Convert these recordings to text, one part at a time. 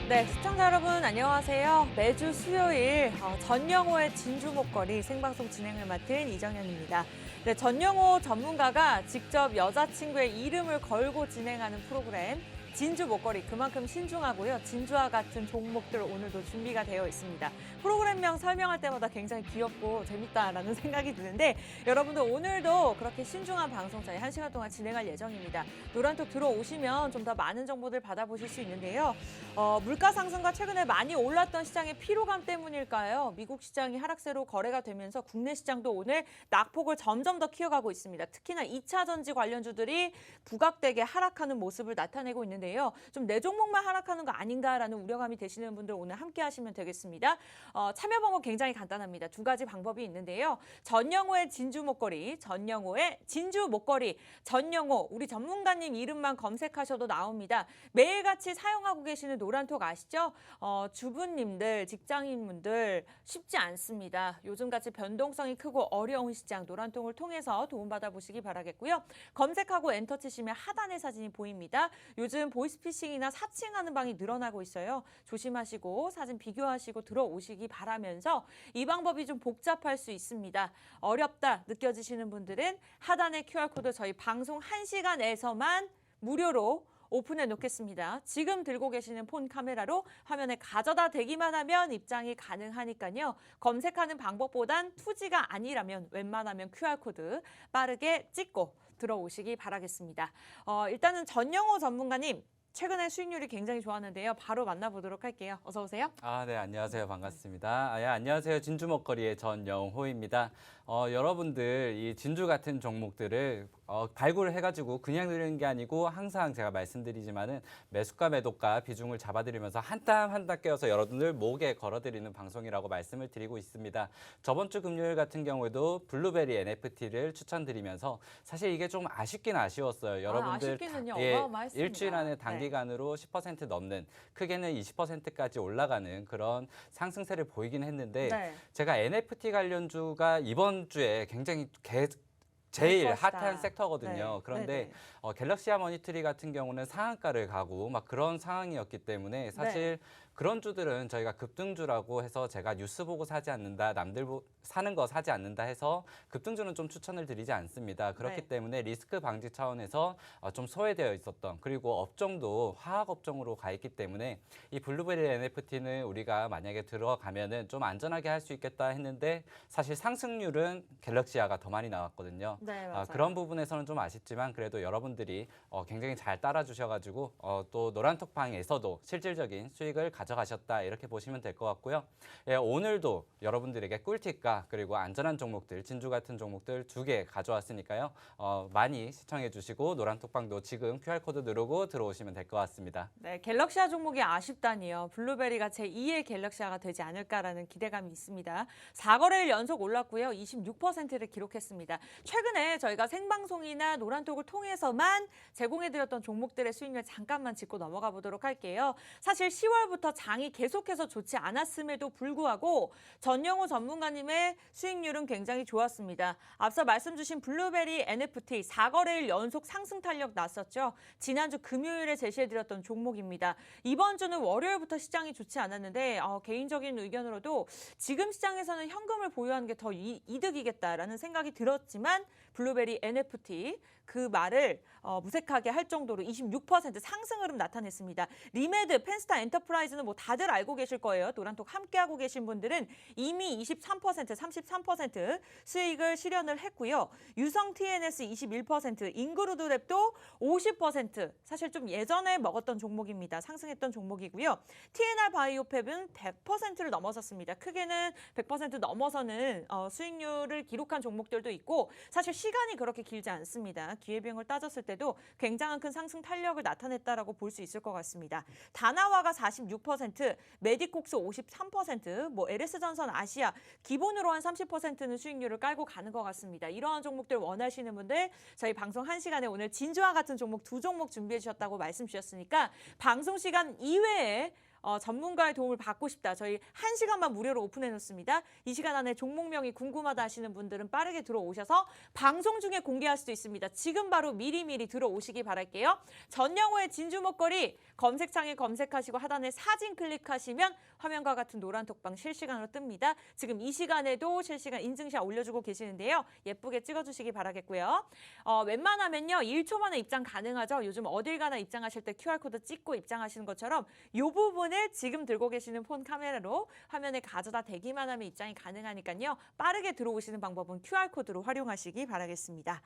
네, 시청자 여러분 안녕하세요. 매주 수요일 전영호의 진주 목걸이 생방송 진행을 맡은 이정현입니다. 네, 전영호 전문가가 직접 여자친구의 이름을 걸고 진행하는 프로그램 진주 목걸이, 그만큼 신중하고요. 진주와 같은 종목들 오늘도 준비가 되어 있습니다. 프로그램명 설명할 때마다 굉장히 귀엽고 재밌다라는 생각이 드는데 여러분들 오늘도 그렇게 신중한 방송 저희 1시간 동안 진행할 예정입니다. 노란톡 들어오시면 좀 더 많은 정보들 받아보실 수 있는데요. 물가 상승과 최근에 많이 올랐던 시장의 피로감 때문일까요? 미국 시장이 하락세로 거래가 되면서 국내 시장도 오늘 낙폭을 점점 더 키워가고 있습니다. 특히나 2차 전지 관련주들이 부각되게 하락하는 모습을 나타내고 있는데요. 좀 내 종목만 하락하는 거 아닌가라는 우려감이 되시는 분들 오늘 함께 하시면 되겠습니다. 참여 방법 굉장히 간단합니다. 두 가지 방법이 있는데요. 전영호의 진주 목걸이, 전영호의 진주 목걸이, 전영호 우리 전문가님 이름만 검색하셔도 나옵니다. 매일같이 사용하고 계시는 노란톡 아시죠? 주부님들, 직장인분들 쉽지 않습니다. 요즘같이 변동성이 크고 어려운 시장 노란톡을 통해서 도움받아 보시기 바라겠고요. 검색하고 엔터 치시면 하단에 사진이 보입니다. 요즘 보이스피싱이나 사칭하는 방이 늘어나고 있어요. 조심하시고 사진 비교하시고 들어오시기 바라면서 이 방법이 좀 복잡할 수 있습니다. 어렵다 느껴지시는 분들은 하단의 QR코드 저희 방송 1시간에서만 무료로 오픈해 놓겠습니다. 지금 들고 계시는 폰 카메라로 화면에 가져다 대기만 하면 입장이 가능하니까요. 검색하는 방법보단 투지가 아니라면 웬만하면 QR코드 빠르게 찍고 들어오시기 바라겠습니다. 일단은 전영호 전문가님, 최근에 수익률이 굉장히 좋았는데요. 바로 만나보도록 할게요. 어서 오세요. 네, 안녕하세요. 반갑습니다. 안녕하세요. 진주 먹거리의 전영호입니다. 여러분들 이 진주 같은 종목들을 발굴을 해가지고 그냥 드리는 게 아니고 항상 제가 말씀드리지만은 매수가 매도가 비중을 잡아드리면서 한 땀 한 땀 깨어서 여러분들 목에 걸어드리는 방송이라고 말씀을 드리고 있습니다. 저번 주 금요일 같은 경우에도 블루베리 NFT를 추천드리면서 사실 이게 좀 아쉽긴 아쉬웠어요. 여러분들 아쉽기는요. 어마어마했습니다. 일주일 안에 단기간으로 10% 넘는, 크게는 20%까지 올라가는 그런 상승세를 보이긴 했는데 제가 NFT 관련주가 이번 주에 굉장히 제일 핫한 섹터거든요. 그런데 갤럭시 하모니트리 같은 경우는 상한가를 가고 막 그런 상황이었기 때문에 사실 그런 주들은 저희가 급등주라고 해서 제가 뉴스 보고 사지 않는다, 남들 사는 거 사지 않는다 해서 급등주는 좀 추천을 드리지 않습니다. 그렇기 때문에 리스크 방지 차원에서 좀 소외되어 있었던, 그리고 업종도 화학 업종으로 가 있기 때문에 이 블루베리 NFT는 우리가 만약에 들어가면은 좀 안전하게 할 수 있겠다 했는데 사실 상승률은 갤럭시아가 더 많이 나왔거든요. 그런 부분에서는 좀 아쉽지만 그래도 여러분들이 굉장히 잘 따라주셔가지고 또 노란톡방에서도 실질적인 수익을 가져가셨다, 이렇게 보시면 될 것 같고요. 오늘도 여러분들에게 꿀팁과 그리고 안전한 종목들, 진주 같은 종목들 2개 가져왔으니까요. 많이 시청해 주시고 노란톡방도 지금 QR코드 누르고 들어오시면 될 것 같습니다. 네, 갤럭시아 종목이 아쉽다니요. 블루베리가 제2의 갤럭시아가 되지 않을까라는 기대감이 있습니다. 4거래일 연속 올랐고요. 26%를 기록했습니다. 최근에 저희가 생방송이나 노란톡을 통해서만 제공해드렸던 종목들의 수익률 잠깐만 짚고 넘어가 보도록 할게요. 사실 10월부터 장이 계속해서 좋지 않았음에도 불구하고 전영호 전문가님의 수익률은 굉장히 좋았습니다. 앞서 말씀 주신 블루베리 NFT 4거래일 연속 상승 탄력 났었죠. 지난주 금요일에 제시해드렸던 종목입니다. 이번 주는 월요일부터 시장이 좋지 않았는데 개인적인 의견으로도 지금 시장에서는 현금을 보유하는 게 더 이득이겠다라는 생각이 들었지만 블루베리 NFT 그 말을 무색하게 할 정도로 26% 상승 흐름 나타냈습니다. 리메드, 펜스타 엔터프라이즈는 뭐 다들 알고 계실 거예요. 노란톡 함께하고 계신 분들은 이미 23%, 33% 수익을 실현을 했고요. 유성 TNS 21%, 인그루드랩도 50%, 사실 좀 예전에 먹었던 종목입니다. 상승했던 종목이고요. TNR 바이오팹은 100%를 넘어섰습니다. 크게는 100% 넘어서는 수익률을 기록한 종목들도 있고 사실 시간이 그렇게 길지 않습니다. 기회비용을 따졌을 때도 굉장한 큰 상승 탄력을 나타냈다라고 볼 수 있을 것 같습니다. 다나와가 46%, 메디콕스 53%, 뭐 LS전선 아시아 기본으로 한 30%는 수익률을 깔고 가는 것 같습니다. 이러한 종목들 원하시는 분들 저희 방송 1시간에 오늘 진주와 같은 종목 2종목 준비해 주셨다고 말씀 주셨으니까 방송 시간 이외에 전문가의 도움을 받고 싶다. 저희 1시간만 무료로 오픈해 놓습니다. 이 시간 안에 종목명이 궁금하다 하시는 분들은 빠르게 들어오셔서 방송 중에 공개할 수도 있습니다. 지금 바로 미리미리 들어오시기 바랄게요. 전영호의 진주 목걸이 검색창에 검색하시고 하단에 사진 클릭하시면 화면과 같은 노란 톡방 실시간으로 뜹니다. 지금 이 시간에도 실시간 인증샷 올려주고 계시는데요. 예쁘게 찍어주시기 바라겠고요. 웬만하면요 1초 만에 입장 가능하죠. 요즘 어딜 가나 입장하실 때 QR코드 찍고 입장하시는 것처럼 이 부분을 지금 들고 계시는 폰 카메라로 화면에 가져다 대기만 하면 입장이 가능하니까요. 빠르게 들어오시는 방법은 QR코드로 활용하시기 바라겠습니다.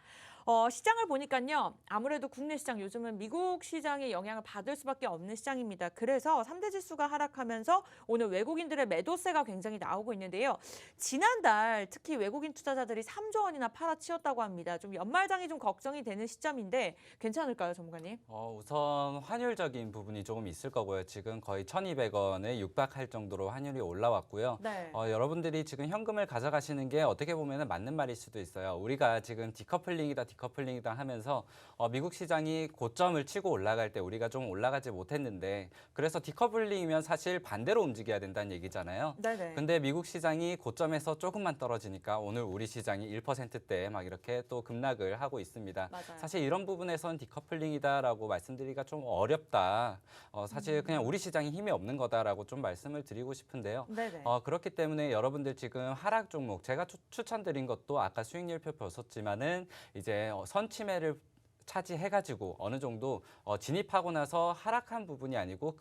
시장을 보니까요. 아무래도 국내 시장 요즘은 미국 시장의 영향을 받을 수밖에 없는 시장입니다. 그래서 3대 지수가 하락하면서 오늘 외국인들의 매도세가 굉장히 나오고 있는데요. 지난달 특히 외국인 투자자들이 3조 원이나 팔아치웠다고 합니다. 좀 연말장이 좀 걱정이 되는 시점인데 괜찮을까요, 전문가님? 우선 환율적인 부분이 조금 있을 거고요. 지금 거의 1,200원에 육박할 정도로 환율이 올라왔고요. 네. 여러분들이 지금 현금을 가져가시는 게 어떻게 보면 맞는 말일 수도 있어요. 우리가 지금 디커플링이다 하면서 미국 시장이 고점을 치고 올라갈 때 우리가 좀 올라가지 못했는데 그래서 디커플링이면 사실 반대로 움직여야 된다는 얘기잖아요. 네네. 근데 미국 시장이 고점에서 조금만 떨어지니까 오늘 우리 시장이 1%대 막 이렇게 또 급락을 하고 있습니다. 맞아요. 사실 이런 부분에선 디커플링이다라고 말씀드리기가 좀 어렵다. 사실 그냥 우리 시장이 힘이 없는 거다라고 좀 말씀을 드리고 싶은데요. 네네. 그렇기 때문에 여러분들 지금 하락 종목 제가 추천드린 것도 아까 수익률표 보셨지만은 이제 선침해를 차지해가지고 어느 정도 진입하고 나서 하락한 부분이 아니고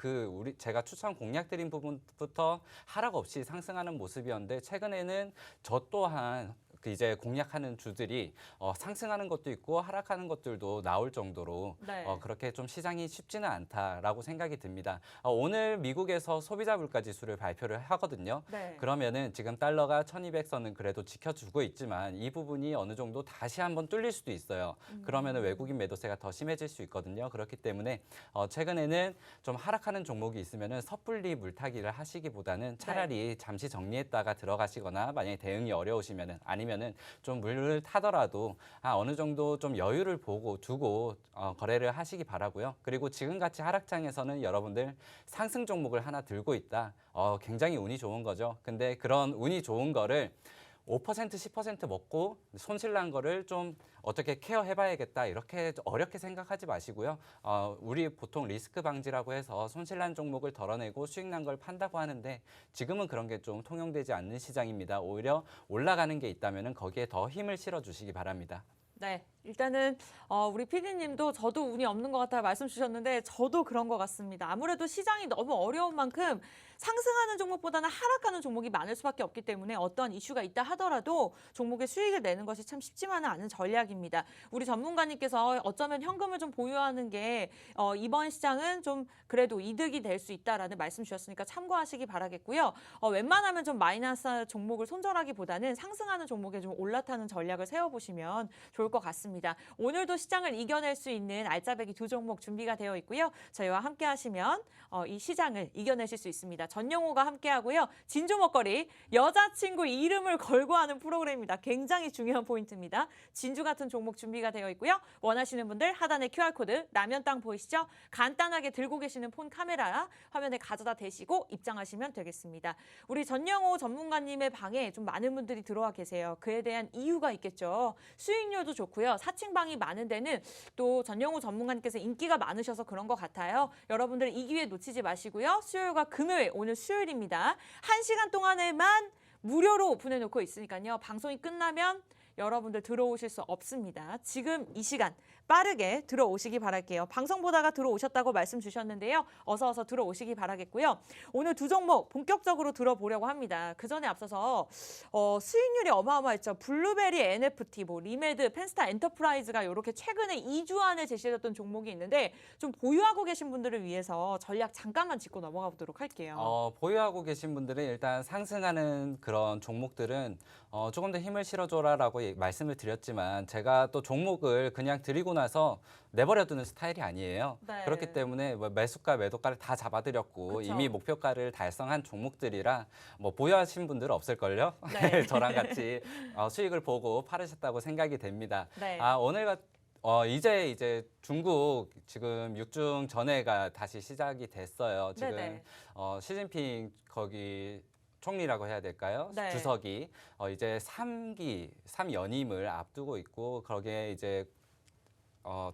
제가 추천 공략드린 부분부터 하락 없이 상승하는 모습이었는데 최근에는 저 또한 이제 공략하는 주들이 상승하는 것도 있고 하락하는 것들도 나올 정도로 네. 그렇게 좀 시장이 쉽지는 않다라고 생각이 듭니다. 오늘 미국에서 소비자 물가 지수를 발표를 하거든요. 네. 그러면은 지금 달러가 1,200선은 그래도 지켜주고 있지만 이 부분이 어느 정도 다시 한번 뚫릴 수도 있어요. 그러면은 외국인 매도세가 더 심해질 수 있거든요. 그렇기 때문에 최근에는 좀 하락하는 종목이 있으면은 섣불리 물타기를 하시기보다는 차라리 잠시 정리했다가 들어가시거나 만약에 대응이 어려우시면은 아니면은 좀 물을 타더라도 어느 정도 좀 여유를 두고 거래를 하시기 바라고요. 그리고 지금같이 하락장에서는 여러분들 상승 종목을 하나 들고 있다. 굉장히 운이 좋은 거죠. 근데 그런 운이 좋은 거를 5% 10% 먹고 손실난 거를 좀 어떻게 케어해봐야겠다 이렇게 어렵게 생각하지 마시고요. 우리 보통 리스크 방지라고 해서 손실난 종목을 덜어내고 수익난 걸 판다고 하는데 지금은 그런 게 좀 통용되지 않는 시장입니다. 오히려 올라가는 게 있다면 거기에 더 힘을 실어주시기 바랍니다. 네, 일단은 우리 PD님도 저도 운이 없는 것 같다고 말씀 주셨는데 저도 그런 것 같습니다. 아무래도 시장이 너무 어려운 만큼 상승하는 종목보다는 하락하는 종목이 많을 수밖에 없기 때문에 어떠한 이슈가 있다 하더라도 종목의 수익을 내는 것이 참 쉽지만은 않은 전략입니다. 우리 전문가님께서 어쩌면 현금을 좀 보유하는 게 이번 시장은 좀 그래도 이득이 될 수 있다라는 말씀 주셨으니까 참고하시기 바라겠고요. 웬만하면 좀 마이너스 종목을 손절하기보다는 상승하는 종목에 좀 올라타는 전략을 세워보시면 좋을 것 같습니다. 오늘도 시장을 이겨낼 수 있는 알짜배기 2종목 준비가 되어 있고요. 저희와 함께 하시면 이 시장을 이겨내실 수 있습니다. 전영호가 함께 하고요. 진주 목걸이 여자친구 이름을 걸고 하는 프로그램입니다. 굉장히 중요한 포인트입니다. 진주 같은 종목 준비가 되어 있고요. 원하시는 분들 하단에 QR코드 라면 땅 보이시죠? 간단하게 들고 계시는 폰 카메라 화면에 가져다 대시고 입장하시면 되겠습니다. 우리 전영호 전문가님의 방에 좀 많은 분들이 들어와 계세요. 그에 대한 이유가 있겠죠. 수익률도 좋고요. 사칭방이 많은 데는 또 전영호 전문가님께서 인기가 많으셔서 그런 것 같아요. 여러분들 이 기회 놓치지 마시고요. 수요일과 금요일, 오늘 수요일입니다. 1시간 동안에만 무료로 오픈해 놓고 있으니까요. 방송이 끝나면 여러분들 들어오실 수 없습니다. 지금 이 시간 빠르게 들어오시기 바랄게요. 방송 보다가 들어오셨다고 말씀 주셨는데요. 어서 들어오시기 바라겠고요. 오늘 2종목 본격적으로 들어보려고 합니다. 그 전에 앞서서 수익률이 어마어마했죠. 블루베리 NFT, 리메드, 펜스타 엔터프라이즈가 이렇게 최근에 2주 안에 제시됐던 종목이 있는데 좀 보유하고 계신 분들을 위해서 전략 잠깐만 짚고 넘어가 보도록 할게요. 보유하고 계신 분들은 일단 상승하는 그런 종목들은 조금 더 힘을 실어줘라라고 말씀을 드렸지만 제가 또 종목을 그냥 드리고 나서 내버려두는 스타일이 아니에요. 네. 그렇기 때문에 매수가, 매도가를 다 잡아드렸고 그쵸. 이미 목표가를 달성한 종목들이라 보유하신 분들은 없을걸요? 네. 저랑 같이 수익을 보고 팔으셨다고 생각이 됩니다. 네. 오늘 이제 중국 지금 6중 전해가 다시 시작이 됐어요. 지금 네네. 시진핑 거기 총리라고 해야 될까요? 네. 주석이 이제 3연임을 앞두고 있고 거기에 이제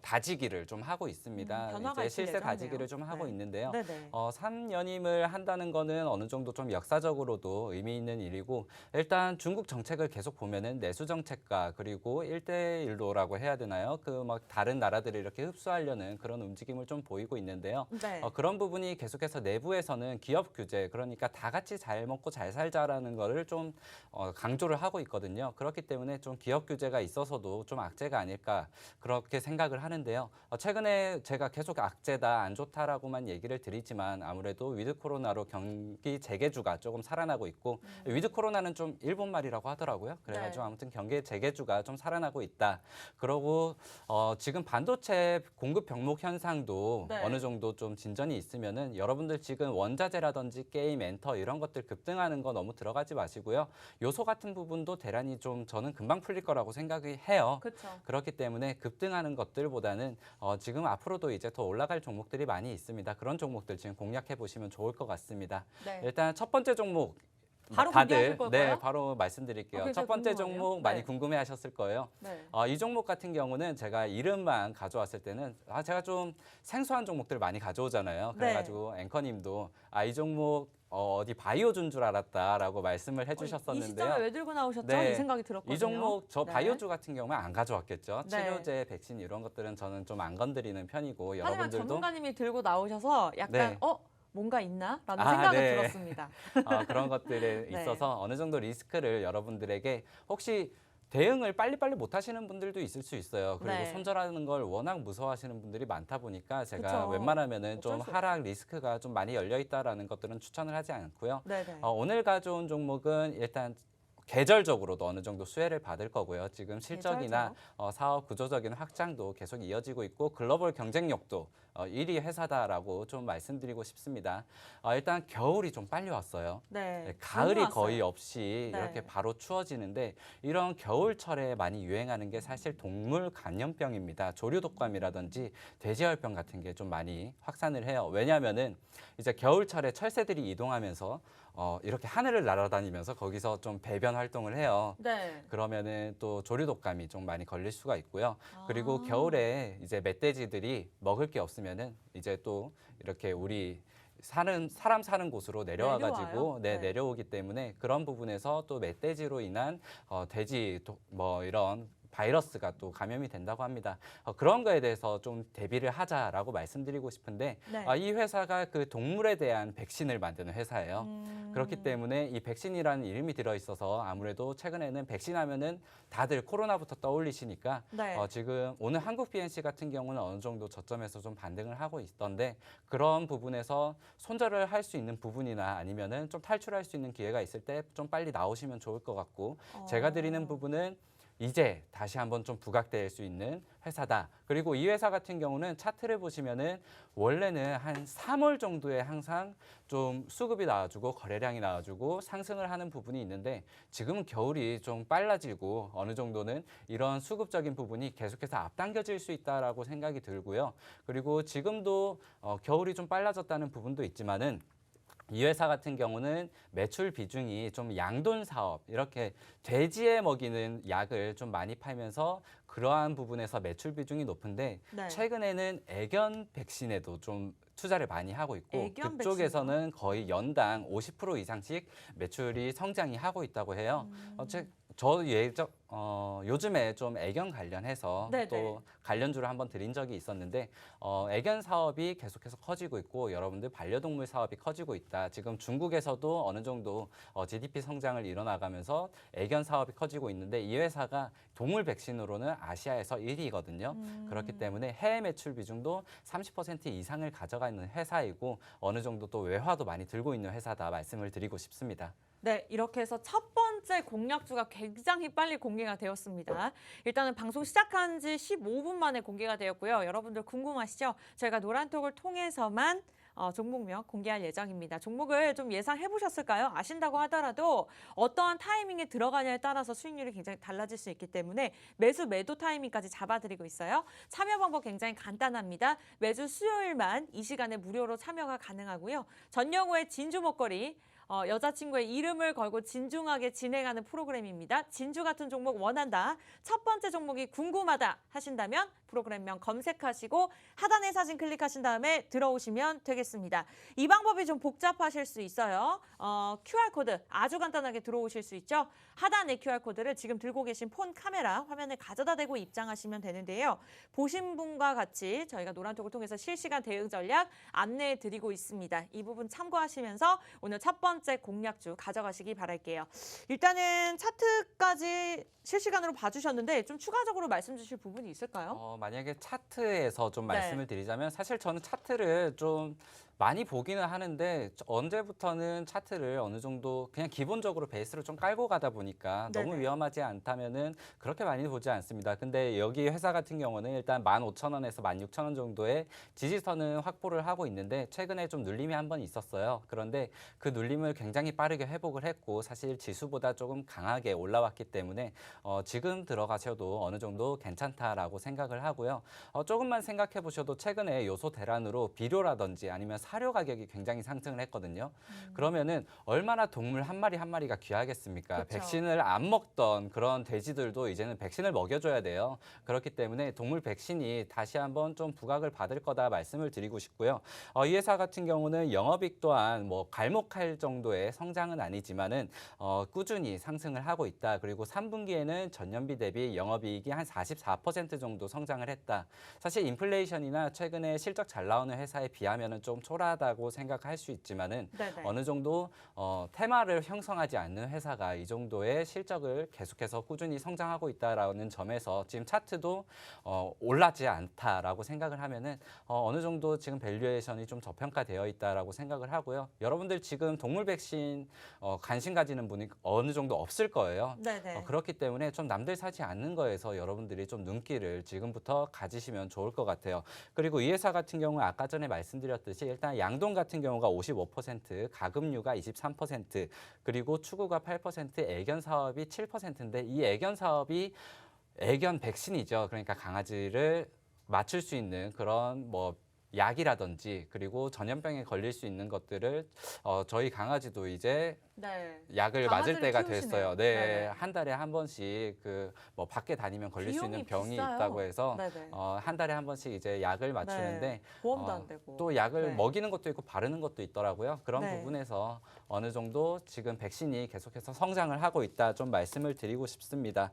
다지기를 좀 하고 있습니다. 변화가 이제 있을 실세 예정이네요. 다지기를 좀 하고 네. 있는데요. 네네. 3연임을 한다는 거는 어느 정도 좀 역사적으로도 의미 있는 일이고 일단 중국 정책을 계속 보면은 내수 정책과 그리고 1대1로라고 해야 되나요? 그 막 다른 나라들을 이렇게 흡수하려는 그런 움직임을 좀 보이고 있는데요. 네. 그런 부분이 계속해서 내부에서는 기업 규제, 그러니까 다 같이 잘 먹고 잘 살자라는 거를 좀 강조를 하고 있거든요. 그렇기 때문에 좀 기업 규제가 있어서도 좀 악재가 아닐까 그렇게 생각을 하는데요. 최근에 제가 계속 악재다, 안 좋다라고만 얘기를 드리지만 아무래도 위드 코로나로 경기 재개주가 조금 살아나고 있고 위드 코로나는 좀 일본 말이라고 하더라고요. 그래가지고 네. 아무튼 경기 재개주가 좀 살아나고 있다. 그러고 지금 반도체 공급 병목 현상도 네. 어느 정도 좀 진전이 있으면은 여러분들 지금 원자재라든지 게임, 엔터 이런 것들 급등하는 거 너무 들어가지 마시고요. 요소 같은 부분도 대란이 좀 저는 금방 풀릴 거라고 생각이 해요. 그렇죠. 그렇기 때문에 급등하는 것들보다는 지금 앞으로도 이제 더 올라갈 종목들이 많이 있습니다. 그런 종목들 지금 공략해 보시면 좋을 것 같습니다. 네. 일단 첫 번째 종목 바로 다들 공개하실 걸까요? 네, 바로 말씀드릴게요. 굉장히 첫 번째 궁금하네요. 종목 많이 네. 궁금해하셨을 거예요. 네. 이 종목 같은 경우는 제가 이름만 가져왔을 때는 제가 좀 생소한 종목들 많이 가져오잖아요. 그래가지고 앵커님도 이 종목 어디 바이오주인 줄 알았다라고 말씀을 이 해주셨었는데요. 시점에 왜 들고 나오셨죠? 네. 이 생각이 들었거든요. 이 종목 저 네. 바이오주 같은 경우는 안 가져왔겠죠. 네. 치료제, 백신 이런 것들은 저는 좀 안 건드리는 편이고 하지만 여러분들도 전문가님이 들고 나오셔서 약간 네. 뭔가 있나라는 생각이 네. 들었습니다. 그런 것들에 네. 있어서 어느 정도 리스크를 여러분들에게 혹시 대응을 빨리빨리 못 하시는 분들도 있을 수 있어요. 그리고 네. 손절하는 걸 워낙 무서워하시는 분들이 많다 보니까 제가 그쵸. 웬만하면은 좀 어쩔 수 하락 리스크가 좀 많이 열려 있다라는 것들은 추천을 하지 않고요. 네네. 오늘 가져온 종목은 일단 계절적으로도 어느 정도 수혜를 받을 거고요. 지금 실적이나 사업 구조적인 확장도 계속 이어지고 있고 글로벌 경쟁력도 1위 회사다라고 좀 말씀드리고 싶습니다. 일단 겨울이 좀 빨리 왔어요. 네. 가을이 너무 거의 왔어요. 없이 네. 이렇게 바로 추워지는데 이런 겨울철에 많이 유행하는 게 사실 동물 감염병입니다. 조류독감이라든지 돼지열병 같은 게 좀 많이 확산을 해요. 왜냐하면은 이제 겨울철에 철새들이 이동하면서 이렇게 하늘을 날아다니면서 거기서 좀 배변 활동을 해요. 네. 그러면은 또 조류독감이 좀 많이 걸릴 수가 있고요. 그리고 아. 겨울에 이제 멧돼지들이 먹을 게 없으면은 이제 또 이렇게 우리 사람 사는 곳으로 내려와가지고 내려와요? 네. 내려오기 때문에 그런 부분에서 또 멧돼지로 인한 이런 바이러스가 또 감염이 된다고 합니다. 그런 거에 대해서 좀 대비를 하자라고 말씀드리고 싶은데 네. 이 회사가 그 동물에 대한 백신을 만드는 회사예요. 그렇기 때문에 이 백신이라는 이름이 들어있어서 아무래도 최근에는 백신하면은 다들 코로나부터 떠올리시니까 네. 지금 오늘 한국 BNC 같은 경우는 어느 정도 저점에서 좀 반등을 하고 있던데 그런 부분에서 손절을 할 수 있는 부분이나 아니면은 좀 탈출할 수 있는 기회가 있을 때 좀 빨리 나오시면 좋을 것 같고 제가 드리는 부분은 이제 다시 한번 좀 부각될 수 있는 회사다. 그리고 이 회사 같은 경우는 차트를 보시면은 원래는 한 3월 정도에 항상 좀 수급이 나와주고 거래량이 나와주고 상승을 하는 부분이 있는데 지금은 겨울이 좀 빨라지고 어느 정도는 이런 수급적인 부분이 계속해서 앞당겨질 수 있다라고 생각이 들고요. 그리고 지금도 겨울이 좀 빨라졌다는 부분도 있지만은 이 회사 같은 경우는 매출 비중이 좀 양돈 사업, 이렇게 돼지에 먹이는 약을 좀 많이 팔면서 그러한 부분에서 매출 비중이 높은데 네. 최근에는 애견 백신에도 좀 투자를 많이 하고 있고 애견 그쪽에서는 거의 연당 50% 이상씩 매출이 성장이 하고 있다고 해요. 요즘에 좀 애견 관련해서 네네. 또 관련주를 한번 드린 적이 있었는데 애견 사업이 계속해서 커지고 있고 여러분들 반려동물 사업이 커지고 있다. 지금 중국에서도 어느 정도 GDP 성장을 이뤄나가면서 애견 사업이 커지고 있는데 이 회사가 동물 백신으로는 아시아에서 1위거든요. 그렇기 때문에 해외 매출 비중도 30% 이상을 가져가 있는 회사이고 어느 정도 또 외화도 많이 들고 있는 회사다 말씀을 드리고 싶습니다. 네, 이렇게 해서 첫 번째 공략주가 굉장히 빨리 공개가 되었습니다. 일단은 방송 시작한 지 15분 만에 공개가 되었고요. 여러분들 궁금하시죠? 저희가 노란톡을 통해서만 종목명 공개할 예정입니다. 종목을 좀 예상해 보셨을까요? 아신다고 하더라도 어떠한 타이밍에 들어가냐에 따라서 수익률이 굉장히 달라질 수 있기 때문에 매수 매도 타이밍까지 잡아드리고 있어요. 참여 방법 굉장히 간단합니다. 매주 수요일만 이 시간에 무료로 참여가 가능하고요. 전영호의 진주 목걸이 여자친구의 이름을 걸고 진중하게 진행하는 프로그램입니다. 진주 같은 종목 원한다. 첫 번째 종목이 궁금하다 하신다면 프로그램명 검색하시고 하단의 사진 클릭하신 다음에 들어오시면 되겠습니다. 이 방법이 좀 복잡하실 수 있어요. QR코드 아주 간단하게 들어오실 수 있죠. 하단의 QR코드를 지금 들고 계신 폰 카메라 화면에 가져다 대고 입장하시면 되는데요. 보신 분과 같이 저희가 노란톡을 통해서 실시간 대응 전략 안내해 드리고 있습니다. 이 부분 참고하시면서 오늘 첫 번째 공략주 가져가시기 바랄게요. 일단은 차트까지 실시간으로 봐주셨는데 좀 추가적으로 말씀 주실 부분이 있을까요? 만약에 차트에서 좀 네. 말씀을 드리자면 사실 저는 차트를 좀 많이 보기는 하는데 언제부터는 차트를 어느 정도 그냥 기본적으로 베이스로 좀 깔고 가다 보니까 너무 네네. 위험하지 않다면은 그렇게 많이 보지 않습니다. 근데 여기 회사 같은 경우는 일단 15,000원에서 16,000원 정도의 지지선은 확보를 하고 있는데 최근에 좀 눌림이 한 번 있었어요. 그런데 그 눌림을 굉장히 빠르게 회복을 했고 사실 지수보다 조금 강하게 올라왔기 때문에 지금 들어가셔도 어느 정도 괜찮다라고 생각을 하고요. 조금만 생각해 보셔도 최근에 요소 대란으로 비료라든지 아니면 사료 가격이 굉장히 상승을 했거든요. 그러면은 얼마나 동물 한 마리 한 마리가 귀하겠습니까? 그쵸. 백신을 안 먹던 그런 돼지들도 이제는 백신을 먹여줘야 돼요. 그렇기 때문에 동물 백신이 다시 한번 좀 부각을 받을 거다 말씀을 드리고 싶고요. 이 회사 같은 경우는 영업이익 또한 뭐 갈목할 정도의 성장은 아니지만은 꾸준히 상승을 하고 있다. 그리고 3분기에는 전년비 대비 영업이익이 한 44% 정도 성장을 했다. 사실 인플레이션이나 최근에 실적 잘 나오는 회사에 비하면은 좀 초라하다고 생각할 수 있지만은 네네. 어느 정도 테마를 형성하지 않는 회사가 이 정도의 실적을 계속해서 꾸준히 성장하고 있다라는 점에서 지금 차트도 올라지 않다라고 생각을 하면은 어느 정도 지금 밸류에이션이 좀 저평가되어 있다라고 생각을 하고요. 여러분들 지금 동물 백신 관심 가지는 분이 어느 정도 없을 거예요. 네네. 그렇기 때문에 좀 남들 사지 않는 거에서 여러분들이 좀 눈길을 지금부터 가지시면 좋을 것 같아요. 그리고 이 회사 같은 경우는 아까 전에 말씀드렸듯이 일단 양돈 같은 경우가 55%, 가금류가 23%, 그리고 추구가 8%, 애견 사업이 7%인데 이 애견 사업이 애견 백신이죠. 그러니까 강아지를 맞출 수 있는 그런 뭐 약이라든지 그리고 전염병에 걸릴 수 있는 것들을 저희 강아지도 이제 네. 약을 맞을 강아지를 때가 키우시네요. 됐어요. 네네. 네, 한 달에 한 번씩 그 뭐 밖에 다니면 걸릴 수 있는 비용이 병이 비싸요. 있다고 해서 네네. 한 달에 한 번씩 이제 약을 맞추는데 네. 보험도 안 되고. 또 약을 네. 먹이는 것도 있고 바르는 것도 있더라고요. 그런 네. 부분에서 어느 정도 지금 백신이 계속해서 성장을 하고 있다 좀 말씀을 드리고 싶습니다.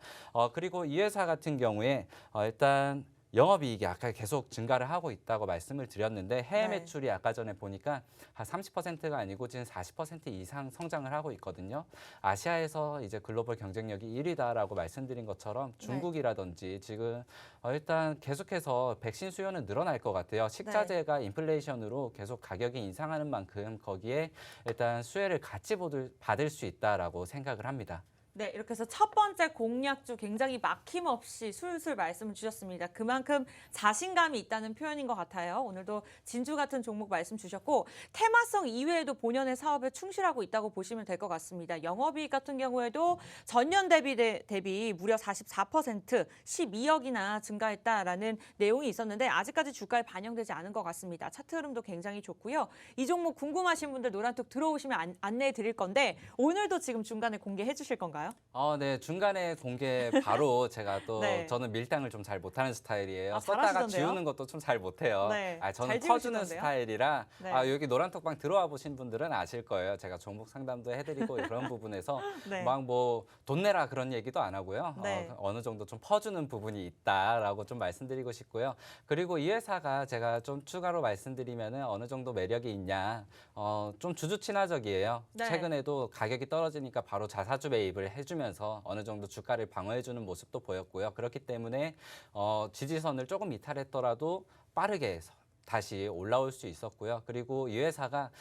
그리고 이 회사 같은 경우에 일단 영업이익이 아까 계속 증가를 하고 있다고 말씀을 드렸는데 해외 네. 매출이 아까 전에 보니까 한 30%가 아니고 지금 40% 이상 성장을 하고 있거든요. 아시아에서 이제 글로벌 경쟁력이 1위다라고 말씀드린 것처럼 중국이라든지 지금 일단 계속해서 백신 수요는 늘어날 것 같아요. 식자재가 인플레이션으로 계속 가격이 인상하는 만큼 거기에 일단 수혜를 같이 받을 수 있다라고 생각을 합니다. 네, 이렇게 해서 첫 번째 공략주 굉장히 막힘없이 술술 말씀을 주셨습니다. 그만큼 자신감이 있다는 표현인 것 같아요. 오늘도 진주 같은 종목 말씀 주셨고 테마성 이외에도 본연의 사업에 충실하고 있다고 보시면 될 것 같습니다. 영업이익 같은 경우에도 전년 대비 무려 44%, 12억이나 증가했다라는 내용이 있었는데 아직까지 주가에 반영되지 않은 것 같습니다. 차트 흐름도 굉장히 좋고요. 이 종목 궁금하신 분들 노란톡 들어오시면 안내해 드릴 건데 오늘도 지금 중간에 공개해 주실 건가요? 네, 중간에 공개 바로 제가 또 네. 저는 밀당을 좀 잘 못하는 스타일이에요. 썼다가 잘하시던데요? 지우는 것도 좀 잘 못해요. 네, 저는 잘 퍼주는 지우시던데요? 스타일이라 네. 여기 노란톡방 들어와 보신 분들은 아실 거예요. 제가 종목 상담도 해드리고 이런 부분에서 네. 막 뭐 돈 내라 그런 얘기도 안 하고요. 네. 어느 정도 좀 퍼주는 부분이 있다라고 좀 말씀드리고 싶고요. 그리고 이 회사가 제가 좀 추가로 말씀드리면은 어느 정도 매력이 있냐, 좀 주주 친화적이에요. 네. 최근에도 가격이 떨어지니까 바로 자사주 매입을 해주면서 어느 정도 주가를 방어해주는 모습도 보였고요. 그렇기 때문에 지지선을 조금 이탈했더라도 빠르게 다시 올라올 수 있었고요. 그리고 이 회사가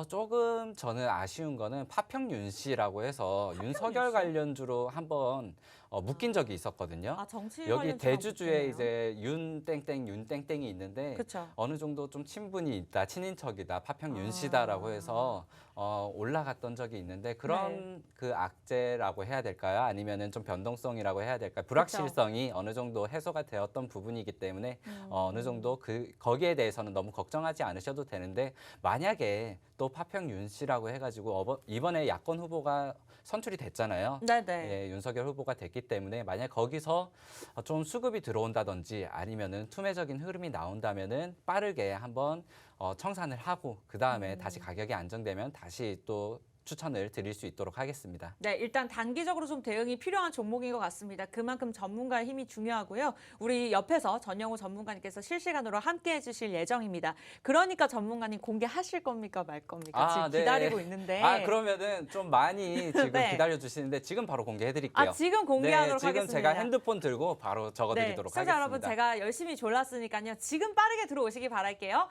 조금 저는 아쉬운 거는 파평윤 씨라고 해서 윤석열 관련주로 한번 묶인 적이 있었거든요. 정치 여기 관련 대주주에 이제 윤땡땡이 있는데 그쵸. 어느 정도 좀 친분이 있다, 친인척이다, 파평 윤씨다라고 해서 올라갔던 적이 있는데 그런 그 악재라고 해야 될까요? 아니면은 좀 변동성이라고 해야 될까요? 불확실성이 어느 정도 해소가 되었던 부분이기 때문에 어느 정도 거기에 대해서는 너무 걱정하지 않으셔도 되는데 만약에 또 파평 윤씨라고 해가지고 이번에 야권 후보가 선출이 됐잖아요. 네네. 예, 윤석열 후보가 됐기 때문에 만약 거기서 좀 수급이 들어온다든지 아니면은 투매적인 흐름이 나온다면은 빠르게 한번 청산을 하고 그 다음에 다시 가격이 안정되면 다시 또 추천을 드릴 수 있도록 하겠습니다. 네, 일단 단기적으로 좀 대응이 필요한 종목인 것 같습니다. 그만큼 전문가의 힘이 중요하고요. 우리 옆에서 전영호 전문가님께서 실시간으로 함께해 주실 예정입니다. 그러니까 전문가님 공개하실 겁니까 말 겁니까? 지금 네. 기다리고 있는데. 그러면은 좀 많이 지금 네. 기다려 주시는데 지금 바로 공개해 드릴게요. 지금 공개하도록 지금 하겠습니다. 제가 핸드폰 들고 바로 적어 드리도록 시청자 하겠습니다. 여러분, 제가 열심히 졸랐으니까요. 지금 빠르게 들어오시기 바랄게요.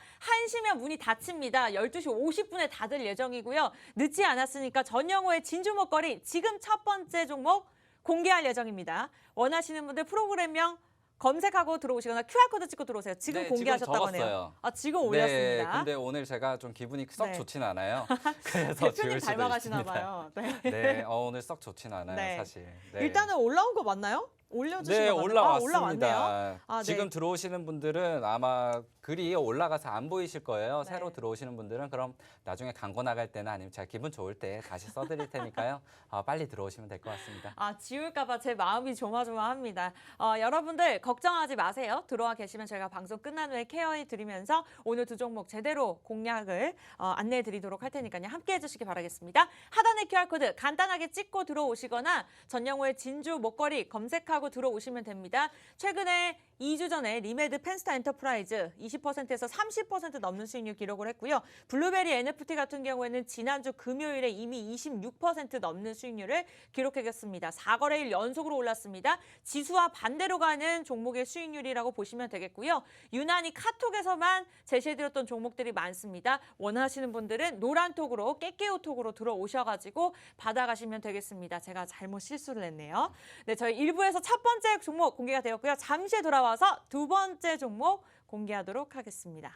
1시면 문이 닫힙니다. 12시 50분에 닫을 예정이고요. 늦지 않았으니까 전영호의 진주 목걸이 지금 첫 번째 종목 공개할 예정입니다. 원하시는 분들 프로그램명 검색하고 들어오시거나 QR코드 찍고 들어오세요. 지금 네, 공개하셨다고 지금 하네요. 적었어요. 지금 올렸습니다. 네, 근데 오늘 제가 좀 기분이 썩 네. 좋진 않아요. 그래서 대표님 지울 수도 닮아가시나 있습니다. 봐요. 네. 네, 오늘 썩 좋진 않아요, 네. 사실. 네. 일단은 올라온 거 맞나요? 올려주신 네, 거 맞나요? 올라왔습니다. 올라왔네요. 네. 지금 들어오시는 분들은 아마 글이 올라가서 안 보이실 거예요. 네. 새로 들어오시는 분들은 그럼 나중에 광고 나갈 때나 아니면 제가 기분 좋을 때 다시 써드릴 테니까요. 빨리 들어오시면 될 것 같습니다. 지울까봐 제 마음이 조마조마합니다. 여러분들 걱정하지 마세요. 들어와 계시면 저희가 방송 끝난 후에 케어해 드리면서 오늘 두 종목 제대로 공략을 안내해 드리도록 할 테니까요. 함께해 주시기 바라겠습니다. 하단의 QR코드 간단하게 찍고 들어오시거나 전영호의 진주 목걸이 검색하고 들어오시면 됩니다. 최근에 2주 전에 리메드 펜스타 엔터프라이즈 20%에서 30% 넘는 수익률 기록을 했고요. 블루베리 NFT 같은 경우에는 지난주 금요일에 이미 26% 넘는 수익률을 기록하겠습니다. 4거래일 연속으로 올랐습니다. 지수와 반대로 가는 종목의 수익률이라고 보시면 되겠고요. 유난히 카톡에서만 제시해드렸던 종목들이 많습니다. 원하시는 분들은 노란톡으로 깨깨우톡으로 들어오셔가지고 받아가시면 되겠습니다. 제가 잘못 실수를 했네요. 네, 저희 1부에서 첫 번째 종목 공개가 되었고요. 잠시 돌아와서 두 번째 종목 공개하도록 하겠습니다.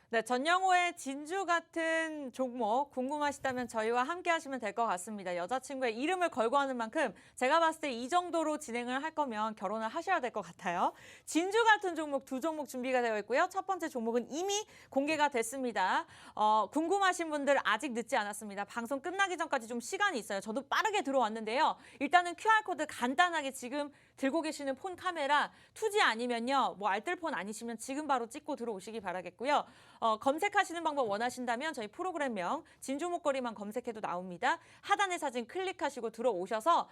네, 전영호의 진주 같은 종목 궁금하시다면 저희와 함께 하시면 될 것 같습니다. 여자친구의 이름을 걸고 하는 만큼 제가 봤을 때 이 정도로 진행을 할 거면 결혼을 하셔야 될 것 같아요. 진주 같은 종목 두 종목 준비가 되어 있고요. 첫 번째 종목은 이미 공개가 됐습니다. 궁금하신 분들 아직 늦지 않았습니다. 방송 끝나기 전까지 좀 시간이 있어요. 저도 빠르게 들어왔는데요. 일단은 QR코드 간단하게 지금 들고 계시는 폰 카메라 2G 아니면요. 뭐 알뜰폰 아니시면 지금 바로 찍고 들어오시기 바라겠고요. 검색하시는 방법 원하신다면 저희 프로그램명 진주 목걸이만 검색해도 나옵니다. 하단의 사진 클릭하시고 들어오셔서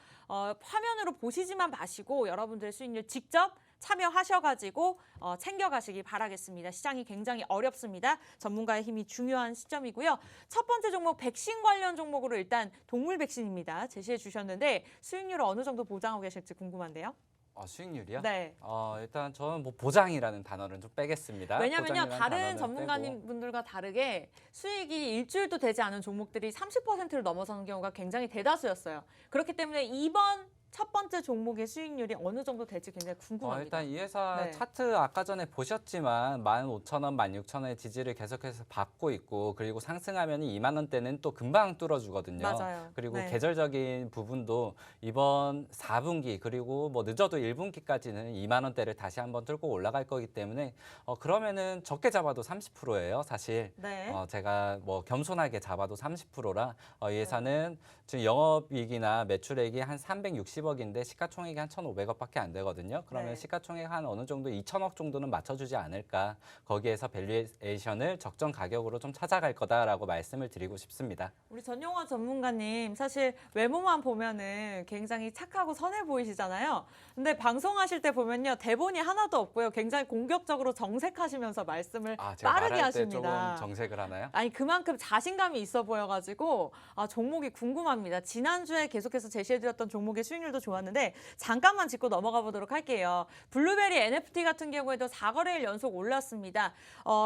화면으로 보시지만 마시고 여러분들의 수익률 직접 참여하셔가지고 챙겨가시기 바라겠습니다. 시장이 굉장히 어렵습니다. 전문가의 힘이 중요한 시점이고요. 첫 번째 종목 백신 관련 종목으로 일단 동물 백신입니다. 제시해 주셨는데 수익률을 어느 정도 보장하고 계실지 궁금한데요. 수익률이요? 네. 일단 저는 뭐 보장이라는 단어는 좀 빼겠습니다. 왜냐면요, 다른 단어는 전문가님분들과 다르게 수익이 일주일도 되지 않은 종목들이 30%를 넘어서는 경우가 굉장히 대다수였어요. 그렇기 때문에 이번 첫 번째 종목의 수익률이 어느 정도 될지 굉장히 궁금합니다. 일단 이 회사 네. 차트 아까 전에 보셨지만 15,000원, 16,000원의 지지를 계속해서 받고 있고 그리고 상승하면 2만 원대는 또 금방 뚫어주거든요. 맞아요. 그리고 네. 계절적인 부분도 이번 4분기 그리고 뭐 늦어도 1분기까지는 2만 원대를 다시 한번 뚫고 올라갈 거기 때문에 그러면은 적게 잡아도 30%예요, 사실. 네. 제가 뭐 겸손하게 잡아도 30%라 이 회사는 지금 영업이익이나 매출액이 한 360억인데 시가총액이 한 1,500억밖에 안 되거든요. 그러면 네. 시가총액 한 어느 정도 2천억 정도는 맞춰주지 않을까. 거기에서 밸류에이션을 적정 가격으로 좀 찾아갈 거다라고 말씀을 드리고 싶습니다. 우리 전용화 전문가님 사실 외모만 보면은 굉장히 착하고 선해 보이시잖아요. 근데 방송하실 때 보면요, 대본이 하나도 없고요. 굉장히 공격적으로 정색하시면서 말씀을 제가 빠르게 말할 때 하십니다. 조금 정색을 하나요? 아니, 그만큼 자신감이 있어 보여가지고 종목이 궁금합니다. 지난주에 계속해서 제시해드렸던 종목의 수익률도 좋았는데 잠깐만 짚고 넘어가 보도록 할게요. 블루베리 NFT 같은 경우에도 4거래일 연속 올랐습니다.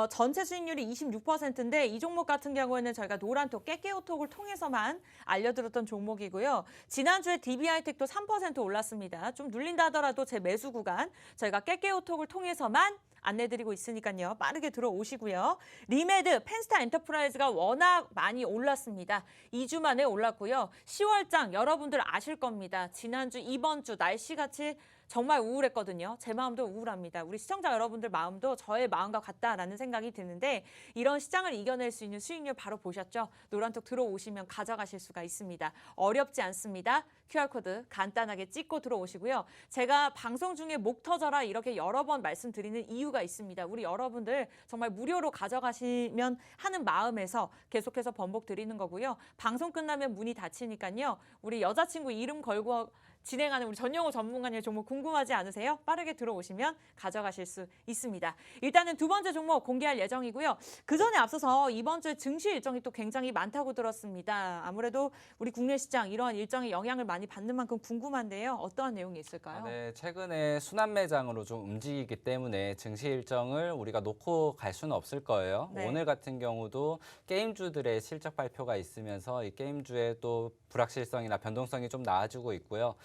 전체 수익률이 26%인데 이 종목 같은 경우에는 저희가 노란톡, 깨깨오톡을 통해서만 알려드렸던 종목이고요. 지난주에 DB하이텍도 3% 올랐습니다. 좀 눌린다 하더라도 제 매수 구간 저희가 깨깨오톡을 통해서만 안내드리고 있으니까요. 빠르게 들어오시고요. 리메드, 펜스타 엔터프라이즈가 워낙 많이 올랐습니다. 2주 만에 올랐고요. 10월장 여러분들 아실 겁니다. 지난주, 이번 주 날씨같이 정말 우울했거든요. 제 마음도 우울합니다. 우리 시청자 여러분들 마음도 저의 마음과 같다라는 생각이 드는데 이런 시장을 이겨낼 수 있는 수익률 바로 보셨죠? 노란톡 들어오시면 가져가실 수가 있습니다. 어렵지 않습니다. QR코드 간단하게 찍고 들어오시고요. 제가 방송 중에 목 터져라 이렇게 여러 번 말씀드리는 이유가 있습니다. 우리 여러분들 정말 무료로 가져가시면 하는 마음에서 계속해서 번복 드리는 거고요. 방송 끝나면 문이 닫히니까요. 우리 여자친구 이름 걸고 진행하는 우리 전용호 전문가님 종목 궁금하지 않으세요? 빠르게 들어오시면 가져가실 수 있습니다. 일단은 두 번째 종목 공개할 예정이고요. 그 전에 앞서서 이번 주에 증시 일정이 또 굉장히 많다고 들었습니다. 아무래도 우리 국내 시장 이러한 일정에 영향을 많이 받는 만큼 궁금한데요. 어떠한 내용이 있을까요? 네, 최근에 순환 매장으로 좀 움직이기 때문에 증시 일정을 우리가 놓고 갈 수는 없을 거예요. 네. 오늘 같은 경우도 게임주들의 실적 발표가 있으면서 이 게임주의 또 불확실성이나 변동성이 좀 나아지고 있고요.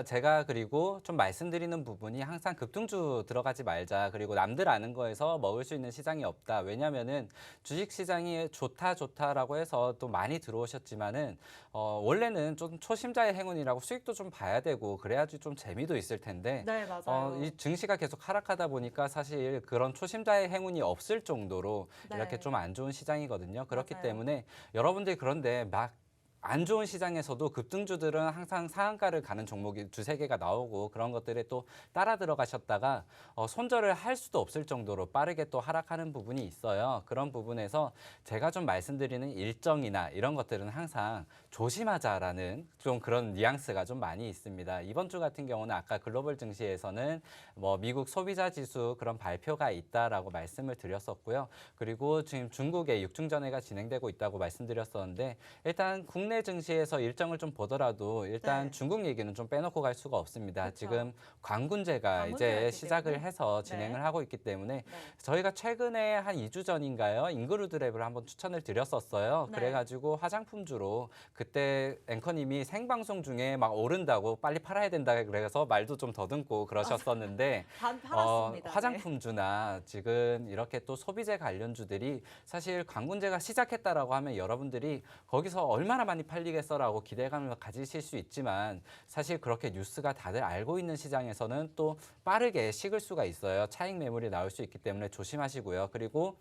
제가 그리고 좀 말씀드리는 부분이 항상 급등주 들어가지 말자. 그리고 남들 아는 거에서 먹을 수 있는 시장이 없다. 왜냐면은 주식 시장이 좋다라고 해서 또 많이 들어오셨지만은 원래는 좀 초심자의 행운이라고 수익도 좀 봐야 되고 그래야지 좀 재미도 있을 텐데 네, 맞아요. 이 증시가 계속 하락하다 보니까 사실 그런 초심자의 행운이 없을 정도로 네. 이렇게 좀 안 좋은 시장이거든요. 그렇기 맞아요. 때문에 여러분들이 그런데 막 안 좋은 시장에서도 급등주들은 항상 상한가를 가는 종목이 두세 개가 나오고 그런 것들에 또 따라 들어가셨다가 손절을 할 수도 없을 정도로 빠르게 또 하락하는 부분이 있어요. 그런 부분에서 제가 좀 말씀드리는 일정이나 이런 것들은 항상 조심하자라는 좀 그런 뉘앙스가 좀 많이 있습니다. 이번 주 같은 경우는 아까 글로벌 증시에서는 뭐 미국 소비자 지수 그런 발표가 있다라고 말씀을 드렸었고요. 그리고 지금 중국의 육중전회가 진행되고 있다고 말씀드렸었는데 일단 국내 증시에서 일정을 좀 보더라도 일단 네. 중국 얘기는 좀 빼놓고 갈 수가 없습니다. 그렇죠. 지금 관군제가 관군제가 이제 있기 시작을 때문에. 해서 진행을 네. 하고 있기 때문에 네. 저희가 최근에 한 2주 전인가요? 잉그루드 랩을 한번 추천을 드렸었어요. 네. 그래가지고 화장품주로 그때 앵커님이 생방송 중에 막 오른다고 빨리 팔아야 된다 그래서 말도 좀 더듬고 그러셨었는데 팔았습니다. 화장품주나 지금 이렇게 또 소비재 관련주들이 사실 관군제가 시작했다라고 하면 여러분들이 거기서 얼마나 많이 팔리겠어라고 기대감을 가지실 수 있지만 사실 그렇게 뉴스가 다들 알고 있는 시장에서는 또 빠르게 식을 수가 있어요. 차익 매물이 나올 수 있기 때문에 조심하시고요. 그리고